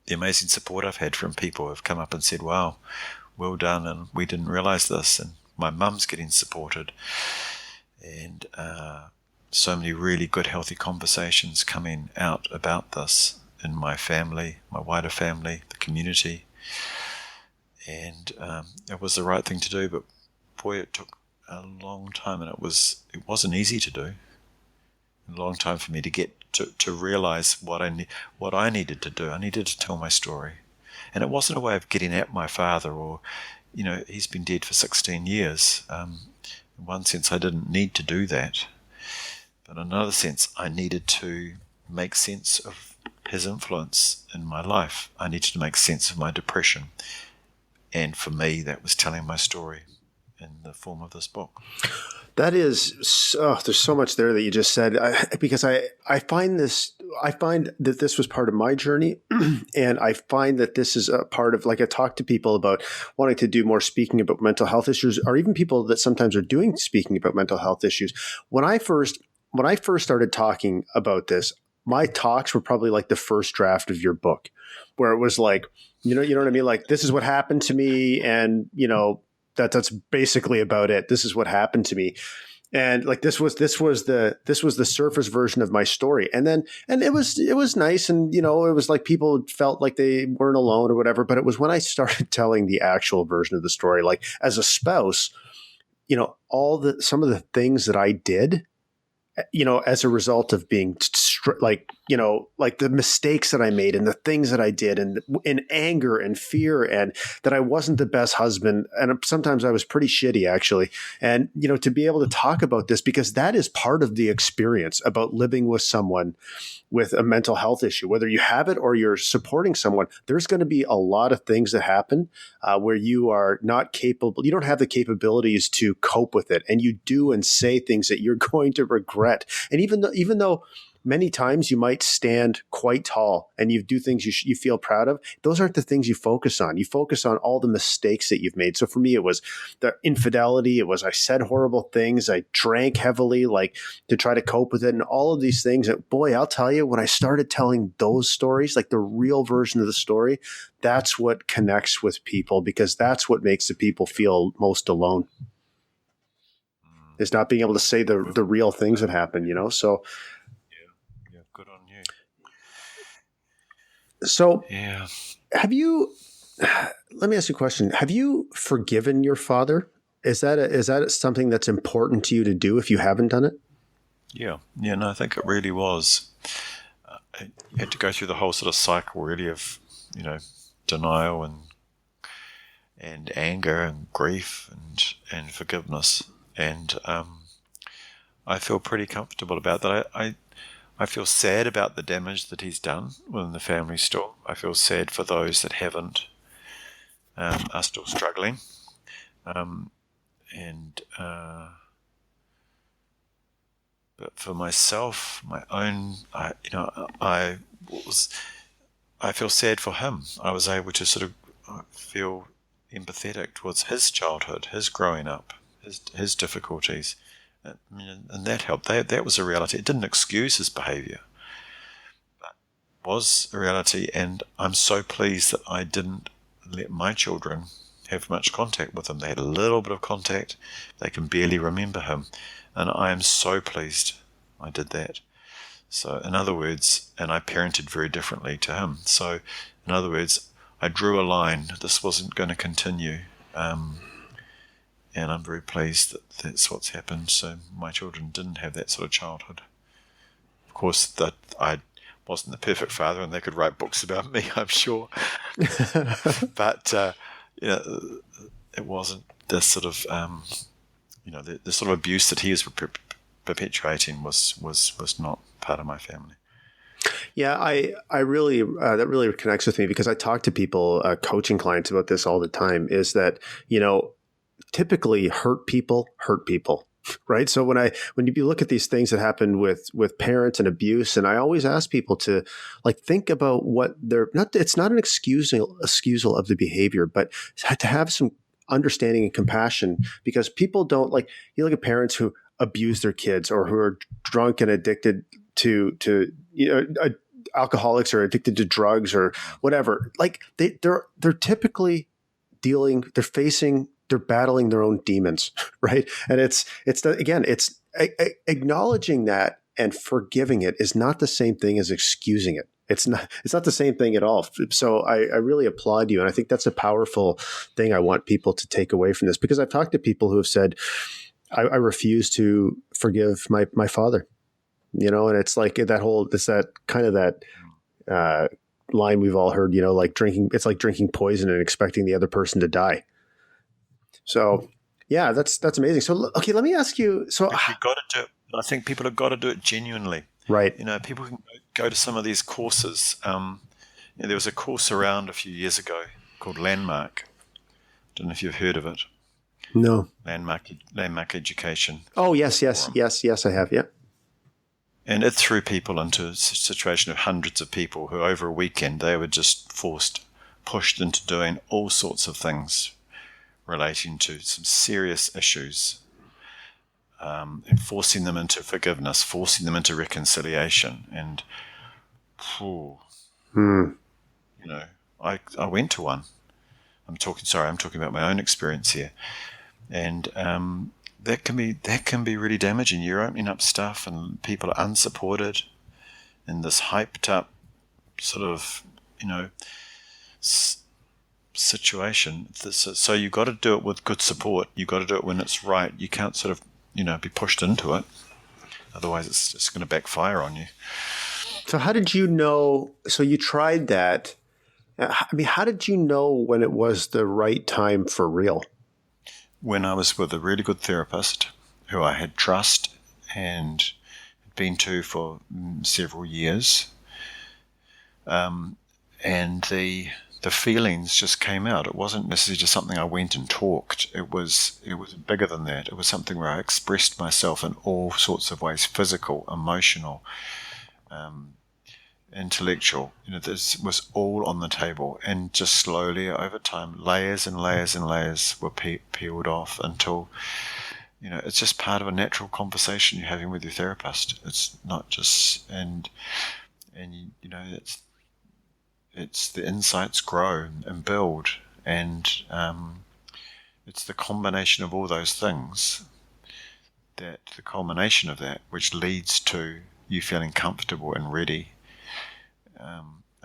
the amazing support I've had from people who have come up and said, "Wow, well done, and we didn't realize this," and my mum's getting supported, and so many really good, healthy conversations coming out about this in my family, my wider family, the community. And it was the right thing to do, but boy, it took a long time, and it wasn't easy to do. A long time for me to get to realize what I needed to do. I needed to tell my story, and it wasn't a way of getting at my father, or he's been dead for 16 years. In one sense, I didn't need to do that, but in another sense, I needed to make sense of his influence in my life. I needed to make sense of my depression. And for me, that was telling my story in the form of this book. That is, there's so much there that you just said, because I find that this was part of my journey. And I find that this is a part of, like, I talk to people about wanting to do more speaking about mental health issues, or even people that sometimes are doing speaking about mental health issues. When I first started talking about this, my talks were probably like the first draft of your book, where it was like, you know what I mean? Like, this is what happened to me. And, that's basically about it. This is what happened to me. And like, this was the surface version of my story. And it was nice. And, it was like people felt like they weren't alone or whatever. But it was when I started telling the actual version of the story, like as a spouse, some of the things that I did, as a result of being like the mistakes that I made and the things that I did, and in anger and fear, and that I wasn't the best husband. And sometimes I was pretty shitty, actually. And, to be able to talk about this, because that is part of the experience about living with someone with a mental health issue, whether you have it or you're supporting someone, there's going to be a lot of things that happen where you are not capable. You don't have the capabilities to cope with it. And you do and say things that you're going to regret. And even though many times you might stand quite tall and you do things you feel proud of, those aren't the things you focus on. You focus on all the mistakes that you've made. So for me, it was the infidelity. It was, I said horrible things. I drank heavily, like, to try to cope with it, and all of these things. And boy, I'll tell you, when I started telling those stories, like the real version of the story, that's what connects with people, because that's what makes the people feel most alone, is not being able to say the real things that happen, So good on you. So, yeah. Let me ask you a question. Have you forgiven your father? Is that something that's important to you to do if you haven't done it? Yeah. No, I think it really was. I had to go through the whole sort of cycle, really, of, denial and anger and grief and forgiveness. And I feel pretty comfortable about that. I feel sad about the damage that he's done within the family still. I feel sad for those that haven't, are still struggling. But for myself, my own, I feel sad for him. I was able to sort of feel empathetic towards his childhood, his growing up, his difficulties. And that helped. That was a reality. It didn't excuse his behaviour, but was a reality. And I'm so pleased that I didn't let my children have much contact with him. They had a little bit of contact. They can barely remember him. And I am so pleased I did that. So in other words, and I parented very differently to him. So in other words, I drew a line. This wasn't going to continue. And I'm very pleased that that's what's happened. So my children didn't have that sort of childhood. Of course, that I wasn't the perfect father, and they could write books about me, I'm sure. But it wasn't this sort of the sort of abuse that he is perpetuating was not part of my family. Yeah, I really that really connects with me, because I talk to people, coaching clients, about this all the time. Is that typically hurt people, right? So when you look at these things that happen with parents and abuse, and I always ask people to think about what they're not. It's not an excusal of the behavior, but to have some understanding and compassion, because people don't you look at parents who abuse their kids, or who are drunk and addicted to alcoholics, or addicted to drugs, or whatever. They're typically they're battling their own demons, right? And it's acknowledging that and forgiving it is not the same thing as excusing it. It's not the same thing at all. So I really applaud you. And I think that's a powerful thing I want people to take away from this, because I've talked to people who have said, I refuse to forgive my father, and it's like that line we've all heard, it's like drinking poison and expecting the other person to die. So yeah, that's amazing. So, okay, let me ask you, you got to do it. I think people have got to do it genuinely. Right. go to some of these courses. There was a course around a few years ago called Landmark. Don't know if you've heard of it. No. Landmark Education. Oh, yes, I have, yeah. And it threw people into a situation of hundreds of people who over a weekend, they were just pushed into doing all sorts of things relating to some serious issues, and forcing them into forgiveness, forcing them into reconciliation. And, I went to one. I'm talking about my own experience here. And that can be really damaging. You're opening up stuff and people are unsupported in this hyped up sort of, situation. So you've got to do it with good support. You've got to do it when it's right. You can't sort of, be pushed into it. Otherwise it's just going to backfire on you. So how did you know? So you tried that. How did you know when it was the right time for real? When I was with a really good therapist who I had trust and had been to for several years, and the feelings just came out. It wasn't necessarily just something I went and talked. It was bigger than that. It was something where I expressed myself in all sorts of ways: physical, emotional, intellectual. This was all on the table, and just slowly over time, layers and layers and layers were peeled off until, it's just part of a natural conversation you're having with your therapist. It's not just, and it's the insights grow and build, and it's the combination of all those things, the culmination of that, which leads to you feeling comfortable and ready.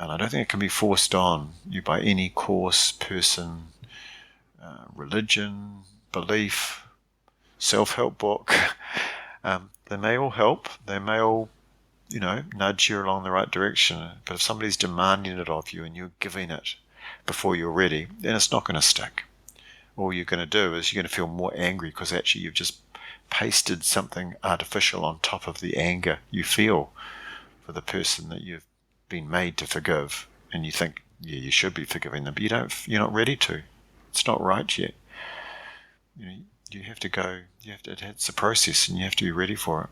And I don't think it can be forced on you by any course, person, religion, belief, self-help book. They may all help. They may all, nudge you along the right direction. But if somebody's demanding it of you and you're giving it before you're ready, then it's not going to stick. All you're going to do is you're going to feel more angry because actually you've just pasted something artificial on top of the anger you feel for the person that you've been made to forgive, and you think, yeah, you should be forgiving them, but you're not ready to. It's not right yet. You have to go. It's a process, and you have to be ready for it.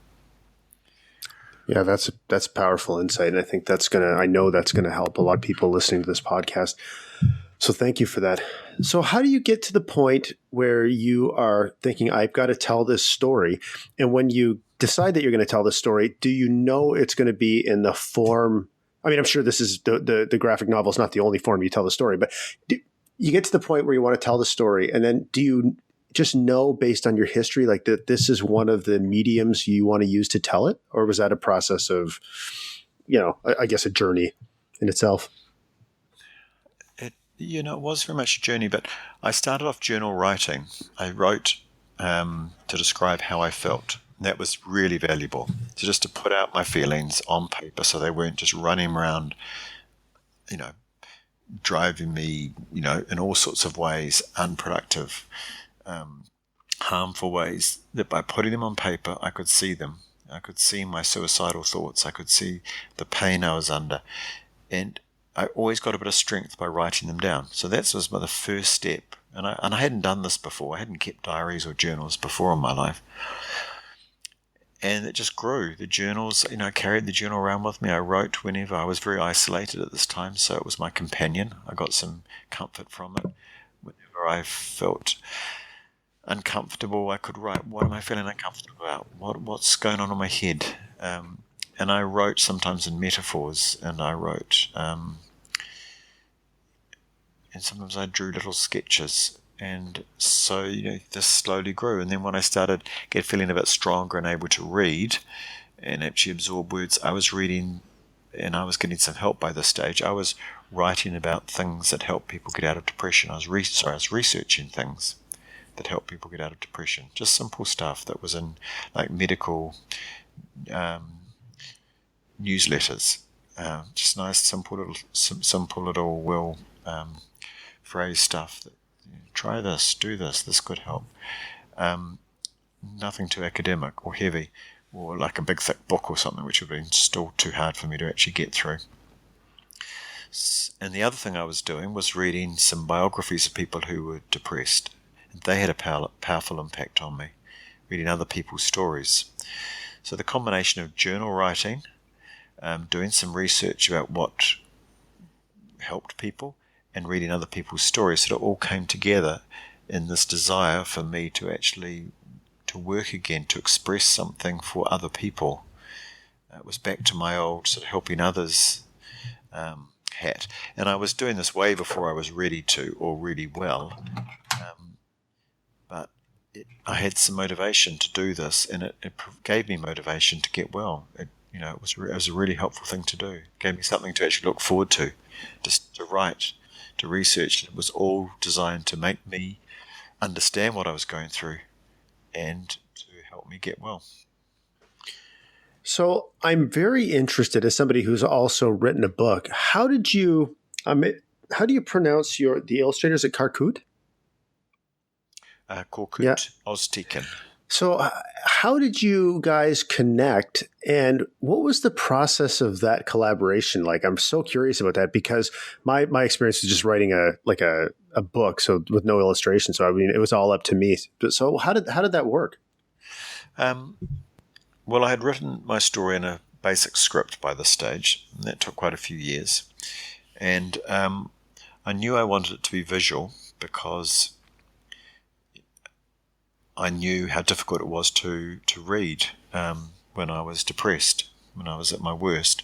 Yeah, that's powerful insight, and I think I know that's gonna help a lot of people listening to this podcast. So thank you for that. So how do you get to the point where you are thinking, I've got to tell this story, and when you decide that you're going to tell this story, do you know it's going to be in the form? I'm sure this is the graphic novel is not the only form you tell the story, but you get to the point where you want to tell the story, and then do you just know based on your history, like that this is one of the mediums you want to use to tell it? Or was that a process of, I guess a journey in itself? It was very much a journey, but I started off journal writing. I wrote to describe how I felt. That was really valuable, just to put out my feelings on paper so they weren't just running around, driving me, in all sorts of ways, unproductive, harmful ways, that by putting them on paper, I could see them. I could see my suicidal thoughts. I could see the pain I was under. And I always got a bit of strength by writing them down. So that was the first step. And I hadn't done this before. I hadn't kept diaries or journals before in my life. And it just grew. The journals, I carried the journal around with me. I wrote whenever. I was very isolated at this time, so it was my companion. I got some comfort from it. Whenever I felt uncomfortable, I could write, what am I feeling uncomfortable about? What's going on in my head? And I wrote sometimes in metaphors, and I wrote, and sometimes I drew little sketches. And so, this slowly grew. And then when I started feeling a bit stronger and able to read and actually absorb words, I was reading, and I was getting some help by this stage. I was writing about things that help people get out of depression. I was researching things that help people get out of depression. Just simple stuff that was in like medical newsletters. Just nice, simple little well phrase stuff that, try this, do this, this could help. Nothing too academic or heavy. or like a big thick book or something, which would have been still too hard for me to actually get through. And the other thing I was doing was reading some biographies of people who were depressed. They had a powerful impact on me, reading other people's stories. So the combination of journal writing, doing some research about what helped people, and reading other people's stories, sort of all came together in this desire for me to actually to work again, to express something for other people. It was back to my old sort of helping others hat. And I was doing this way before I was ready to, or really well. But I had some motivation to do this, and it gave me motivation to get well. It was a really helpful thing to do. It gave me something to actually look forward to, just to write, to research. It was all designed to make me understand what I was going through and to help me get well. So I'm very interested, as somebody who's also written a book. How do you pronounce the illustrators at Karkut? Korkut, Yeah. Oztekin. So how did you guys connect, and what was the process of that collaboration like? I'm so curious about that, because my experience is just writing a book, so with no illustration. So I mean, it was all up to me. So how did that work? Well, I had written my story in a basic script by this stage, and that took quite a few years. And I knew I wanted it to be visual because I knew how difficult it was to read when I was depressed, when I was at my worst.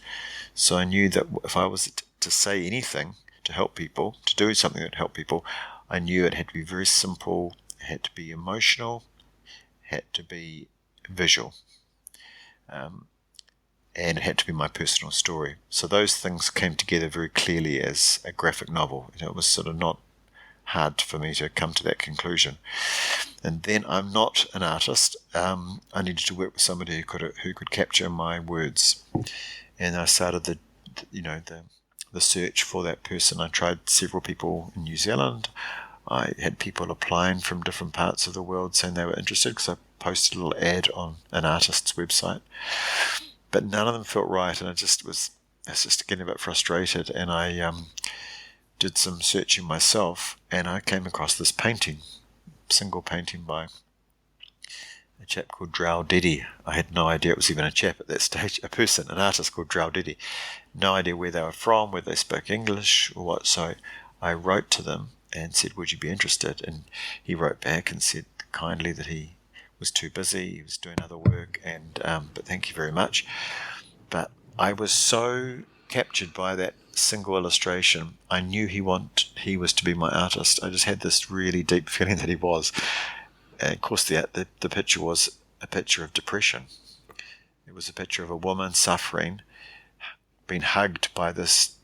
So I knew that if I was to say anything to help people, to do something that helped people, I knew it had to be very simple, it had to be emotional, it had to be visual. And it had to be my personal story. So those things came together very clearly as a graphic novel. It was sort of not hard for me to come to that conclusion. And then I'm not an artist. I needed to work with somebody who could capture my words. And I started the search for that person. I tried several people in New Zealand. I had people applying from different parts of the world saying they were interested, because I posted a little ad on an artist's website. But none of them felt right, and I was just getting a bit frustrated. And I did some searching myself, and I came across this single painting by a chap called Drow Deddy. I had no idea it was even a chap at that stage, an artist called Drow Deddy. No idea where they were from, whether they spoke English or what. So I wrote to them and said, would you be interested? And he wrote back and said kindly that he was too busy, he was doing other work, and but thank you very much. But I was so captured by that single illustration. I knew he was to be my artist. I just had this really deep feeling that he was. And of course the picture was a picture of depression. It was a picture of a woman suffering, being hugged by this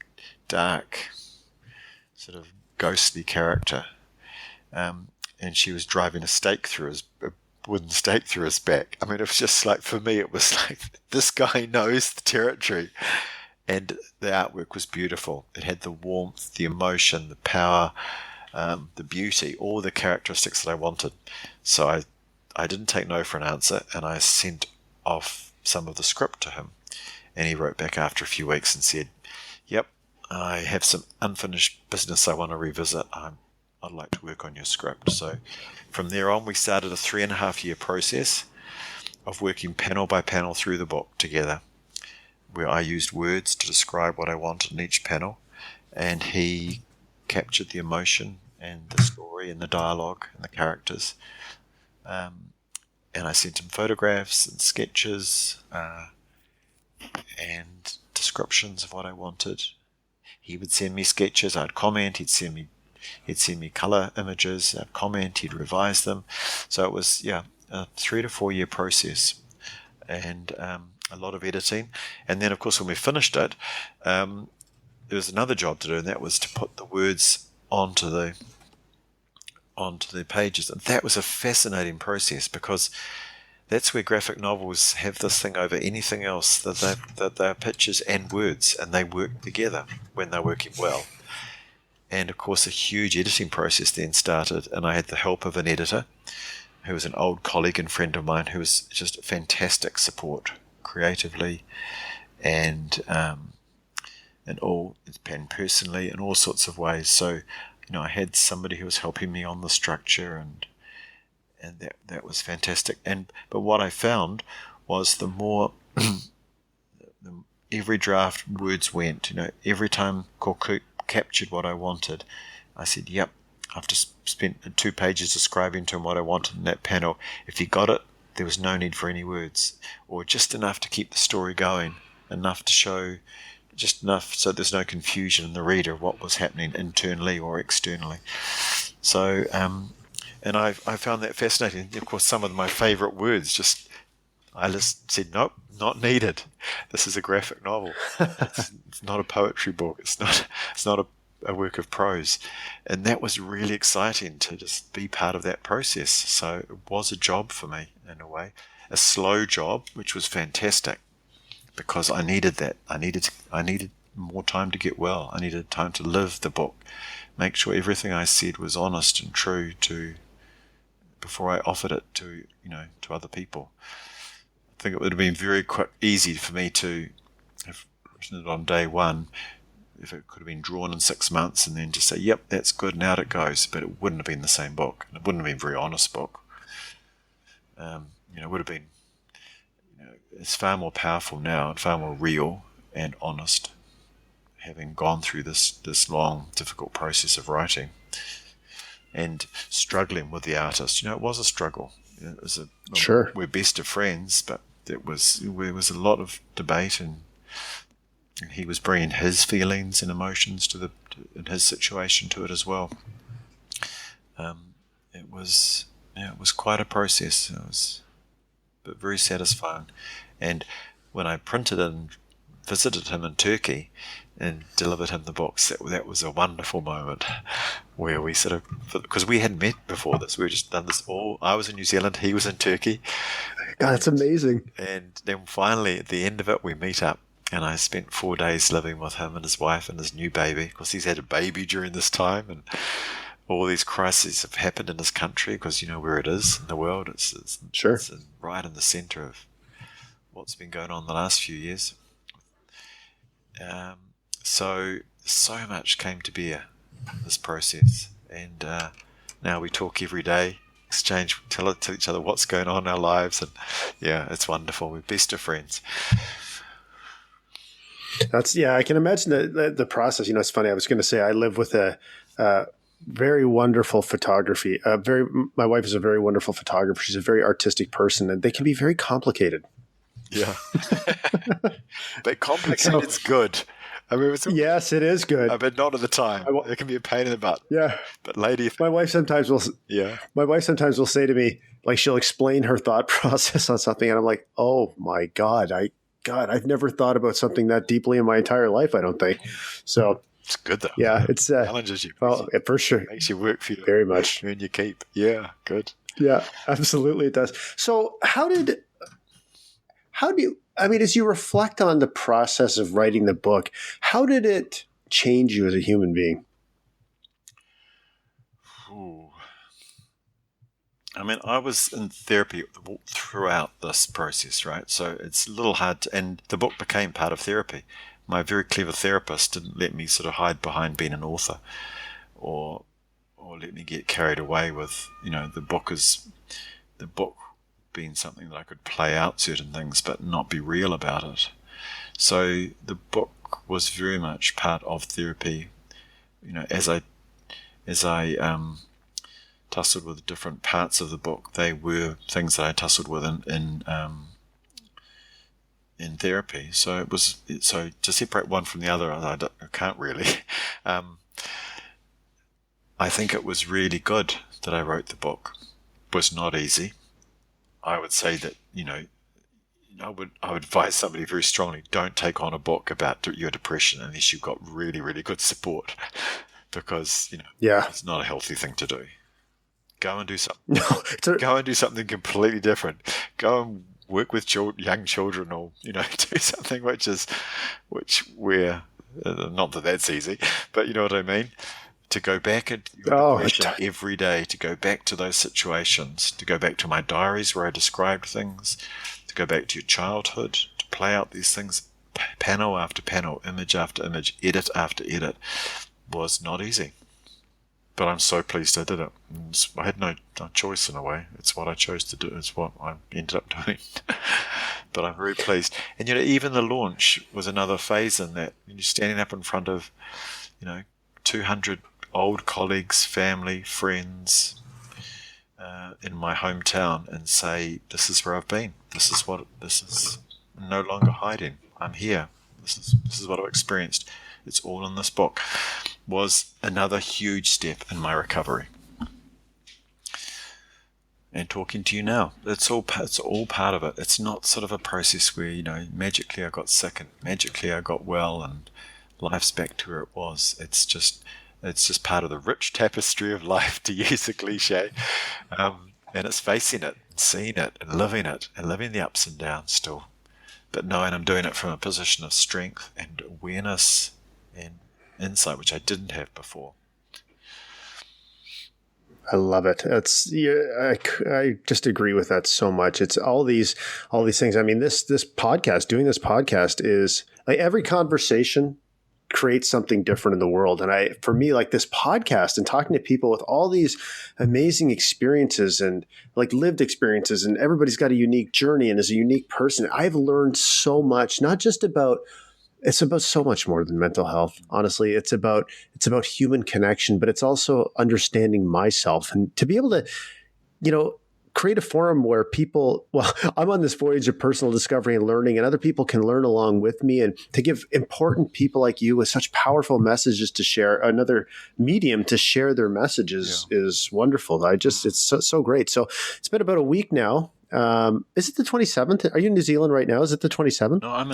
dark, sort of ghostly character, and she was driving a wooden stake through his back. I mean, it was just like, for me, it was like, this guy knows the territory. And the artwork was beautiful. It had the warmth, the emotion, the power, the beauty, all the characteristics that I wanted. So I didn't take no for an answer, and I sent off some of the script to him. And he wrote back after a few weeks and said, yep, I have some unfinished business I want to revisit. I'd like to work on your script. So from there on, we started a 3.5-year process of working panel by panel through the book together, where I used words to describe what I wanted in each panel, and he captured the emotion and the story and the dialogue and the characters. And I sent him photographs and sketches and descriptions of what I wanted. He would send me sketches, I'd comment, he'd send me colour images, I'd comment, he'd revise them. So it was, a 3 to 4 year process, and a lot of editing. And then, of course, when we finished it, there was another job to do, and that was to put the words onto the pages. And that was a fascinating process, because that's where graphic novels have this thing over anything else, that they're pictures and words, and they work together when they're working well. And of course, a huge editing process then started, and I had the help of an editor who was an old colleague and friend of mine, who was just fantastic support creatively and personally in all sorts of ways. So, I had somebody who was helping me on the structure, and that was fantastic. But what I found was the more every draft words went, every time Koku captured what I wanted, I said, yep, I've just spent 2 pages describing to him what I wanted in that panel. If he got it, there was no need for any words, or just enough to keep the story going, enough to show, just enough so there's no confusion in the reader of what was happening internally or externally. So, and I found that fascinating. Of course, some of my favourite words, I just said, nope, not needed. This is a graphic novel. It's not a poetry book. It's not a work of prose. And that was really exciting to just be part of that process. So it was a job for me, in a way, a slow job, which was fantastic, because I needed that. I needed more time to get well. I needed time to live the book, make sure everything I said was honest and true before I offered it to other people. I think it would have been very easy for me to have written it on day one, if it could have been drawn in 6 months and then just say, yep, that's good, and out it goes. But it wouldn't have been the same book. It wouldn't have been a very honest book. It would have been, it's far more powerful now and far more real and honest, having gone through this long, difficult process of writing and struggling with the artist. It was a struggle. It was Sure. We're best of friends, but there was a lot of debate, and he was bringing his feelings and emotions in his situation to it as well. It was quite a process. But very satisfying. And when I printed and visited him in Turkey and delivered him the books, that was a wonderful moment where we sort of, because we hadn't met before this, we had just done this I was in New Zealand, he was in Turkey. God, that's amazing. And then finally, at the end of it, we meet up, and I spent 4 days living with him and his wife and his new baby, because he's had a baby during this time, and all these crises have happened in his country, because where it is in the world, it's Sure. It's right in the centre of what's been going on the last few years. So much came to bear this process, and now we talk every day, tell each other what's going on in our lives, and it's wonderful. We're best of friends. I can imagine the process. It's funny. I was going to say I live with a very wonderful photography. My wife is a very wonderful photographer. She's a very artistic person, and they can be very complicated. Yeah, but complicated's good. I mean, yes, it is good, but not at the time. It can be a pain in the butt. Yeah, but lady, my wife sometimes will. Yeah, my wife sometimes will say to me, like, she'll explain her thought process on something, and I'm like, oh my God, I've never thought about something that deeply in my entire life. I don't think so. It's good though. Yeah, it's challenges you. Well, for sure, makes you work for you very much. Earn your keep. Yeah, good. Yeah, absolutely, it does. So, how do you? I mean, as you reflect on the process of writing the book, how did it change you as a human being? Ooh. I mean, I was in therapy throughout this process, right? So it's a little hard and the book became part of therapy. My very clever therapist didn't let me sort of hide behind being an author or let me get carried away with, the book being something that I could play out certain things but not be real about it. So the book was very much part of therapy. As I tussled with different parts of the book, they were things that I tussled with in therapy. So so to separate one from the other, I can't really. I think it was really good that I wrote the book. It was not easy. I would say that, I would advise somebody very strongly, don't take on a book about your depression unless you've got really, really good support, because, it's not a healthy thing to do. Go and do something. Go and do something completely different. Go and work with young children, or do something which where not that that's easy, but you know what I mean. to go back into your depression every day, to go back to those situations, to go back to my diaries where I described things, to go back to your childhood, to play out these things, panel after panel, image after image, edit after edit, was not easy. But I'm so pleased I did it. I had no choice in a way. It's what I chose to do. It's what I ended up doing. But I'm very pleased. And even the launch was another phase in that. You're standing up in front of, 200 old colleagues, family, friends in my hometown, and say, "This is where I've been. This is no longer hiding. I'm here. This is what I've experienced. It's all in this book," was another huge step in my recovery. And talking to you now, it's all part of it. It's not sort of a process where, magically I got sick and magically I got well and life's back to where it was. It's just part of the rich tapestry of life, to use a cliche. And it's facing it, and seeing it, and living the ups and downs still. But knowing I'm doing it from a position of strength and awareness and insight, which I didn't have before. I love it. I just agree with that so much. It's all these things. I mean, doing this podcast is like every conversation creates something different in the world. And for me, like this podcast and talking to people with all these amazing experiences and like lived experiences, and everybody's got a unique journey and is a unique person. I've learned so much, it's about so much more than mental health. Honestly, it's about human connection, but it's also understanding myself, and to be able to, create a forum where I'm on this voyage of personal discovery and learning, and other people can learn along with me, and to give important people like you with such powerful messages to share, another medium to share their messages is wonderful. It's so great. So it's been about a week now. Is it the 27th? Are you in New Zealand right now? Is it the 27th? No, I'm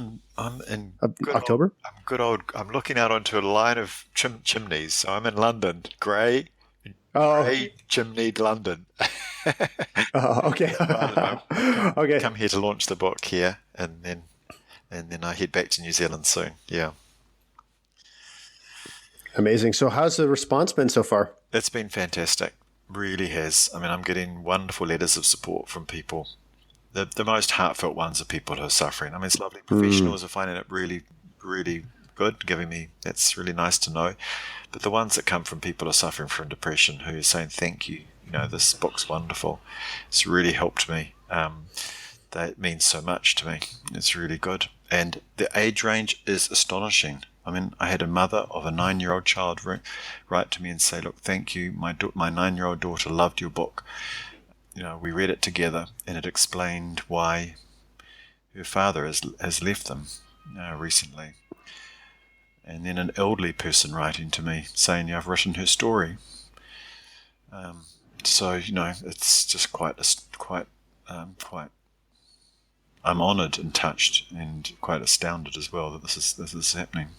in October. I'm looking out onto a line of chimneys. So I'm in London, grey chimneyed London. Okay. Okay. Come here to launch the book here, and then I head back to New Zealand soon. Yeah. Amazing. So how's the response been so far? It's been fantastic. Really has. I mean, I'm getting wonderful letters of support from people. The most heartfelt ones are people who are suffering. I mean, it's lovely. Professionals are finding it really, really good, that's really nice to know. But the ones that come from people who are suffering from depression, who are saying, "Thank you, this book's wonderful. It's really helped me." That means so much to me. It's really good. And the age range is astonishing. I mean, I had a mother of a 9-year-old child write to me and say, "Look, thank you. My 9-year-old daughter loved your book. We read it together, and it explained why her father has left them recently." And then an elderly person writing to me saying, "I've written her story." So it's just quite. I'm honoured and touched, and quite astounded as well that this is happening.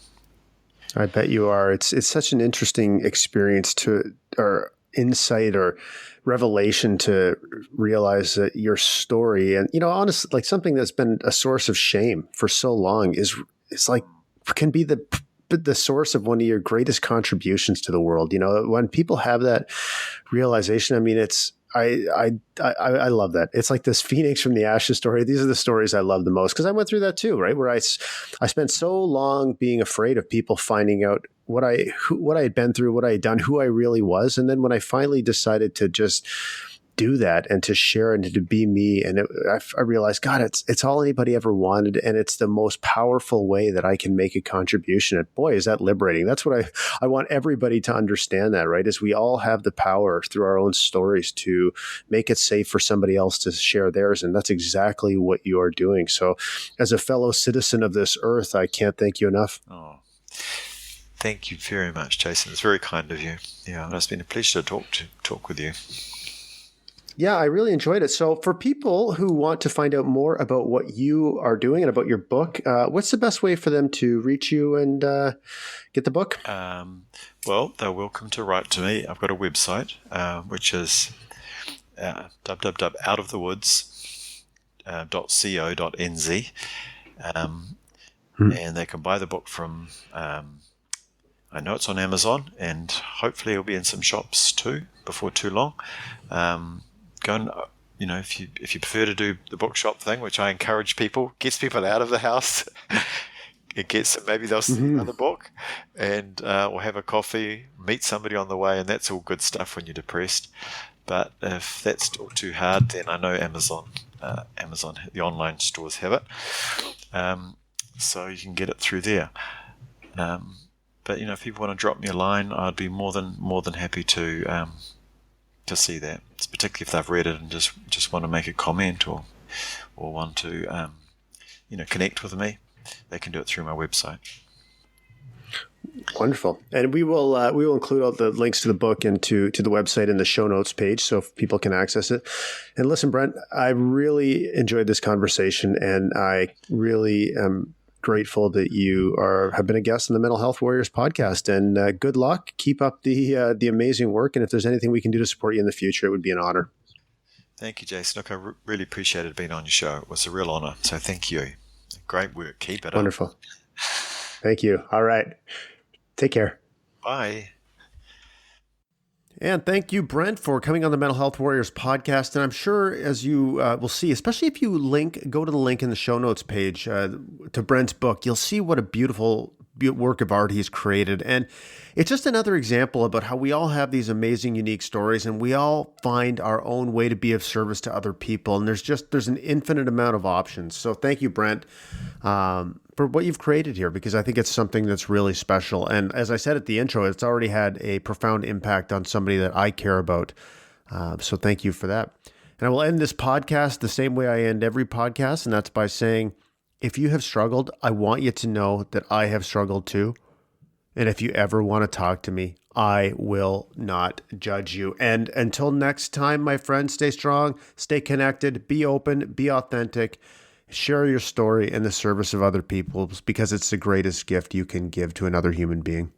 I bet you are. It's such an interesting experience or insight or revelation to realize that your story, and honestly, like something that's been a source of shame for so long can be the source of one of your greatest contributions to the world. When people have that realization, I mean, I love that. It's like this phoenix from the ashes story. These are the stories I love the most, because I went through that too, right? Where I spent so long being afraid of people finding out what I had been through, what I had done, who I really was. And then when I finally decided to just do that and to share and to be me, and I realized, God, it's all anybody ever wanted, and it's the most powerful way that I can make a contribution. And boy, is that liberating. That's what I want everybody to understand, that, right? Is we all have the power through our own stories to make it safe for somebody else to share theirs, and that's exactly what you are doing. So as a fellow citizen of this earth, I can't thank you enough. Oh, thank you very much, Jason. It's very kind of you. Yeah, it's been a pleasure to talk with you. Yeah, I really enjoyed it. So for people who want to find out more about what you are doing and about your book, what's the best way for them to reach you and get the book? Well, they're welcome to write to me. I've got a website, which is www.outofthewoods.co.nz. And they can buy the book from I know it's on Amazon, and hopefully it'll be in some shops too before too long. Go and, if you prefer to do the bookshop thing, which I encourage people, gets people out of the house. It gets, maybe they'll see another book, and or have a coffee, meet somebody on the way, and that's all good stuff when you're depressed. But if that's still too hard, then I know Amazon, the online stores have it, so you can get it through there. But if people want to drop me a line, I'd be more than happy to see that. It's particularly if they've read it and just want to make a comment or want to connect with me. They can do it through my website. Wonderful. And we will include all the links to the book and to the website in the show notes page so people can access it. And listen, Brent, I really enjoyed this conversation, and I really am grateful that you have been a guest on the Mental Health Warriors podcast. And good luck. Keep up the amazing work. And if there's anything we can do to support you in the future, it would be an honor. Thank you, Jason. Look, I really appreciated being on your show. It was a real honor. So thank you. Great work. Keep it up. Wonderful. Thank you. All right. Take care. Bye. And thank you, Brent, for coming on the Mental Health Warriors podcast. And I'm sure, as you will see, especially if you go to the link in the show notes page to Brent's book, you'll see what a beautiful work of art he's created. And it's just another example about how we all have these amazing, unique stories, and we all find our own way to be of service to other people. And there's an infinite amount of options. So thank you, Brent, for what you've created here, because I think it's something that's really special. And as I said at the intro, it's already had a profound impact on somebody that I care about. So thank you for that. And I will end this podcast the same way I end every podcast, and that's by saying, if you have struggled, I want you to know that I have struggled too. And if you ever want to talk to me, I will not judge you. And until next time, my friends, stay strong, stay connected, be open, be authentic, share your story in the service of other people, because it's the greatest gift you can give to another human being.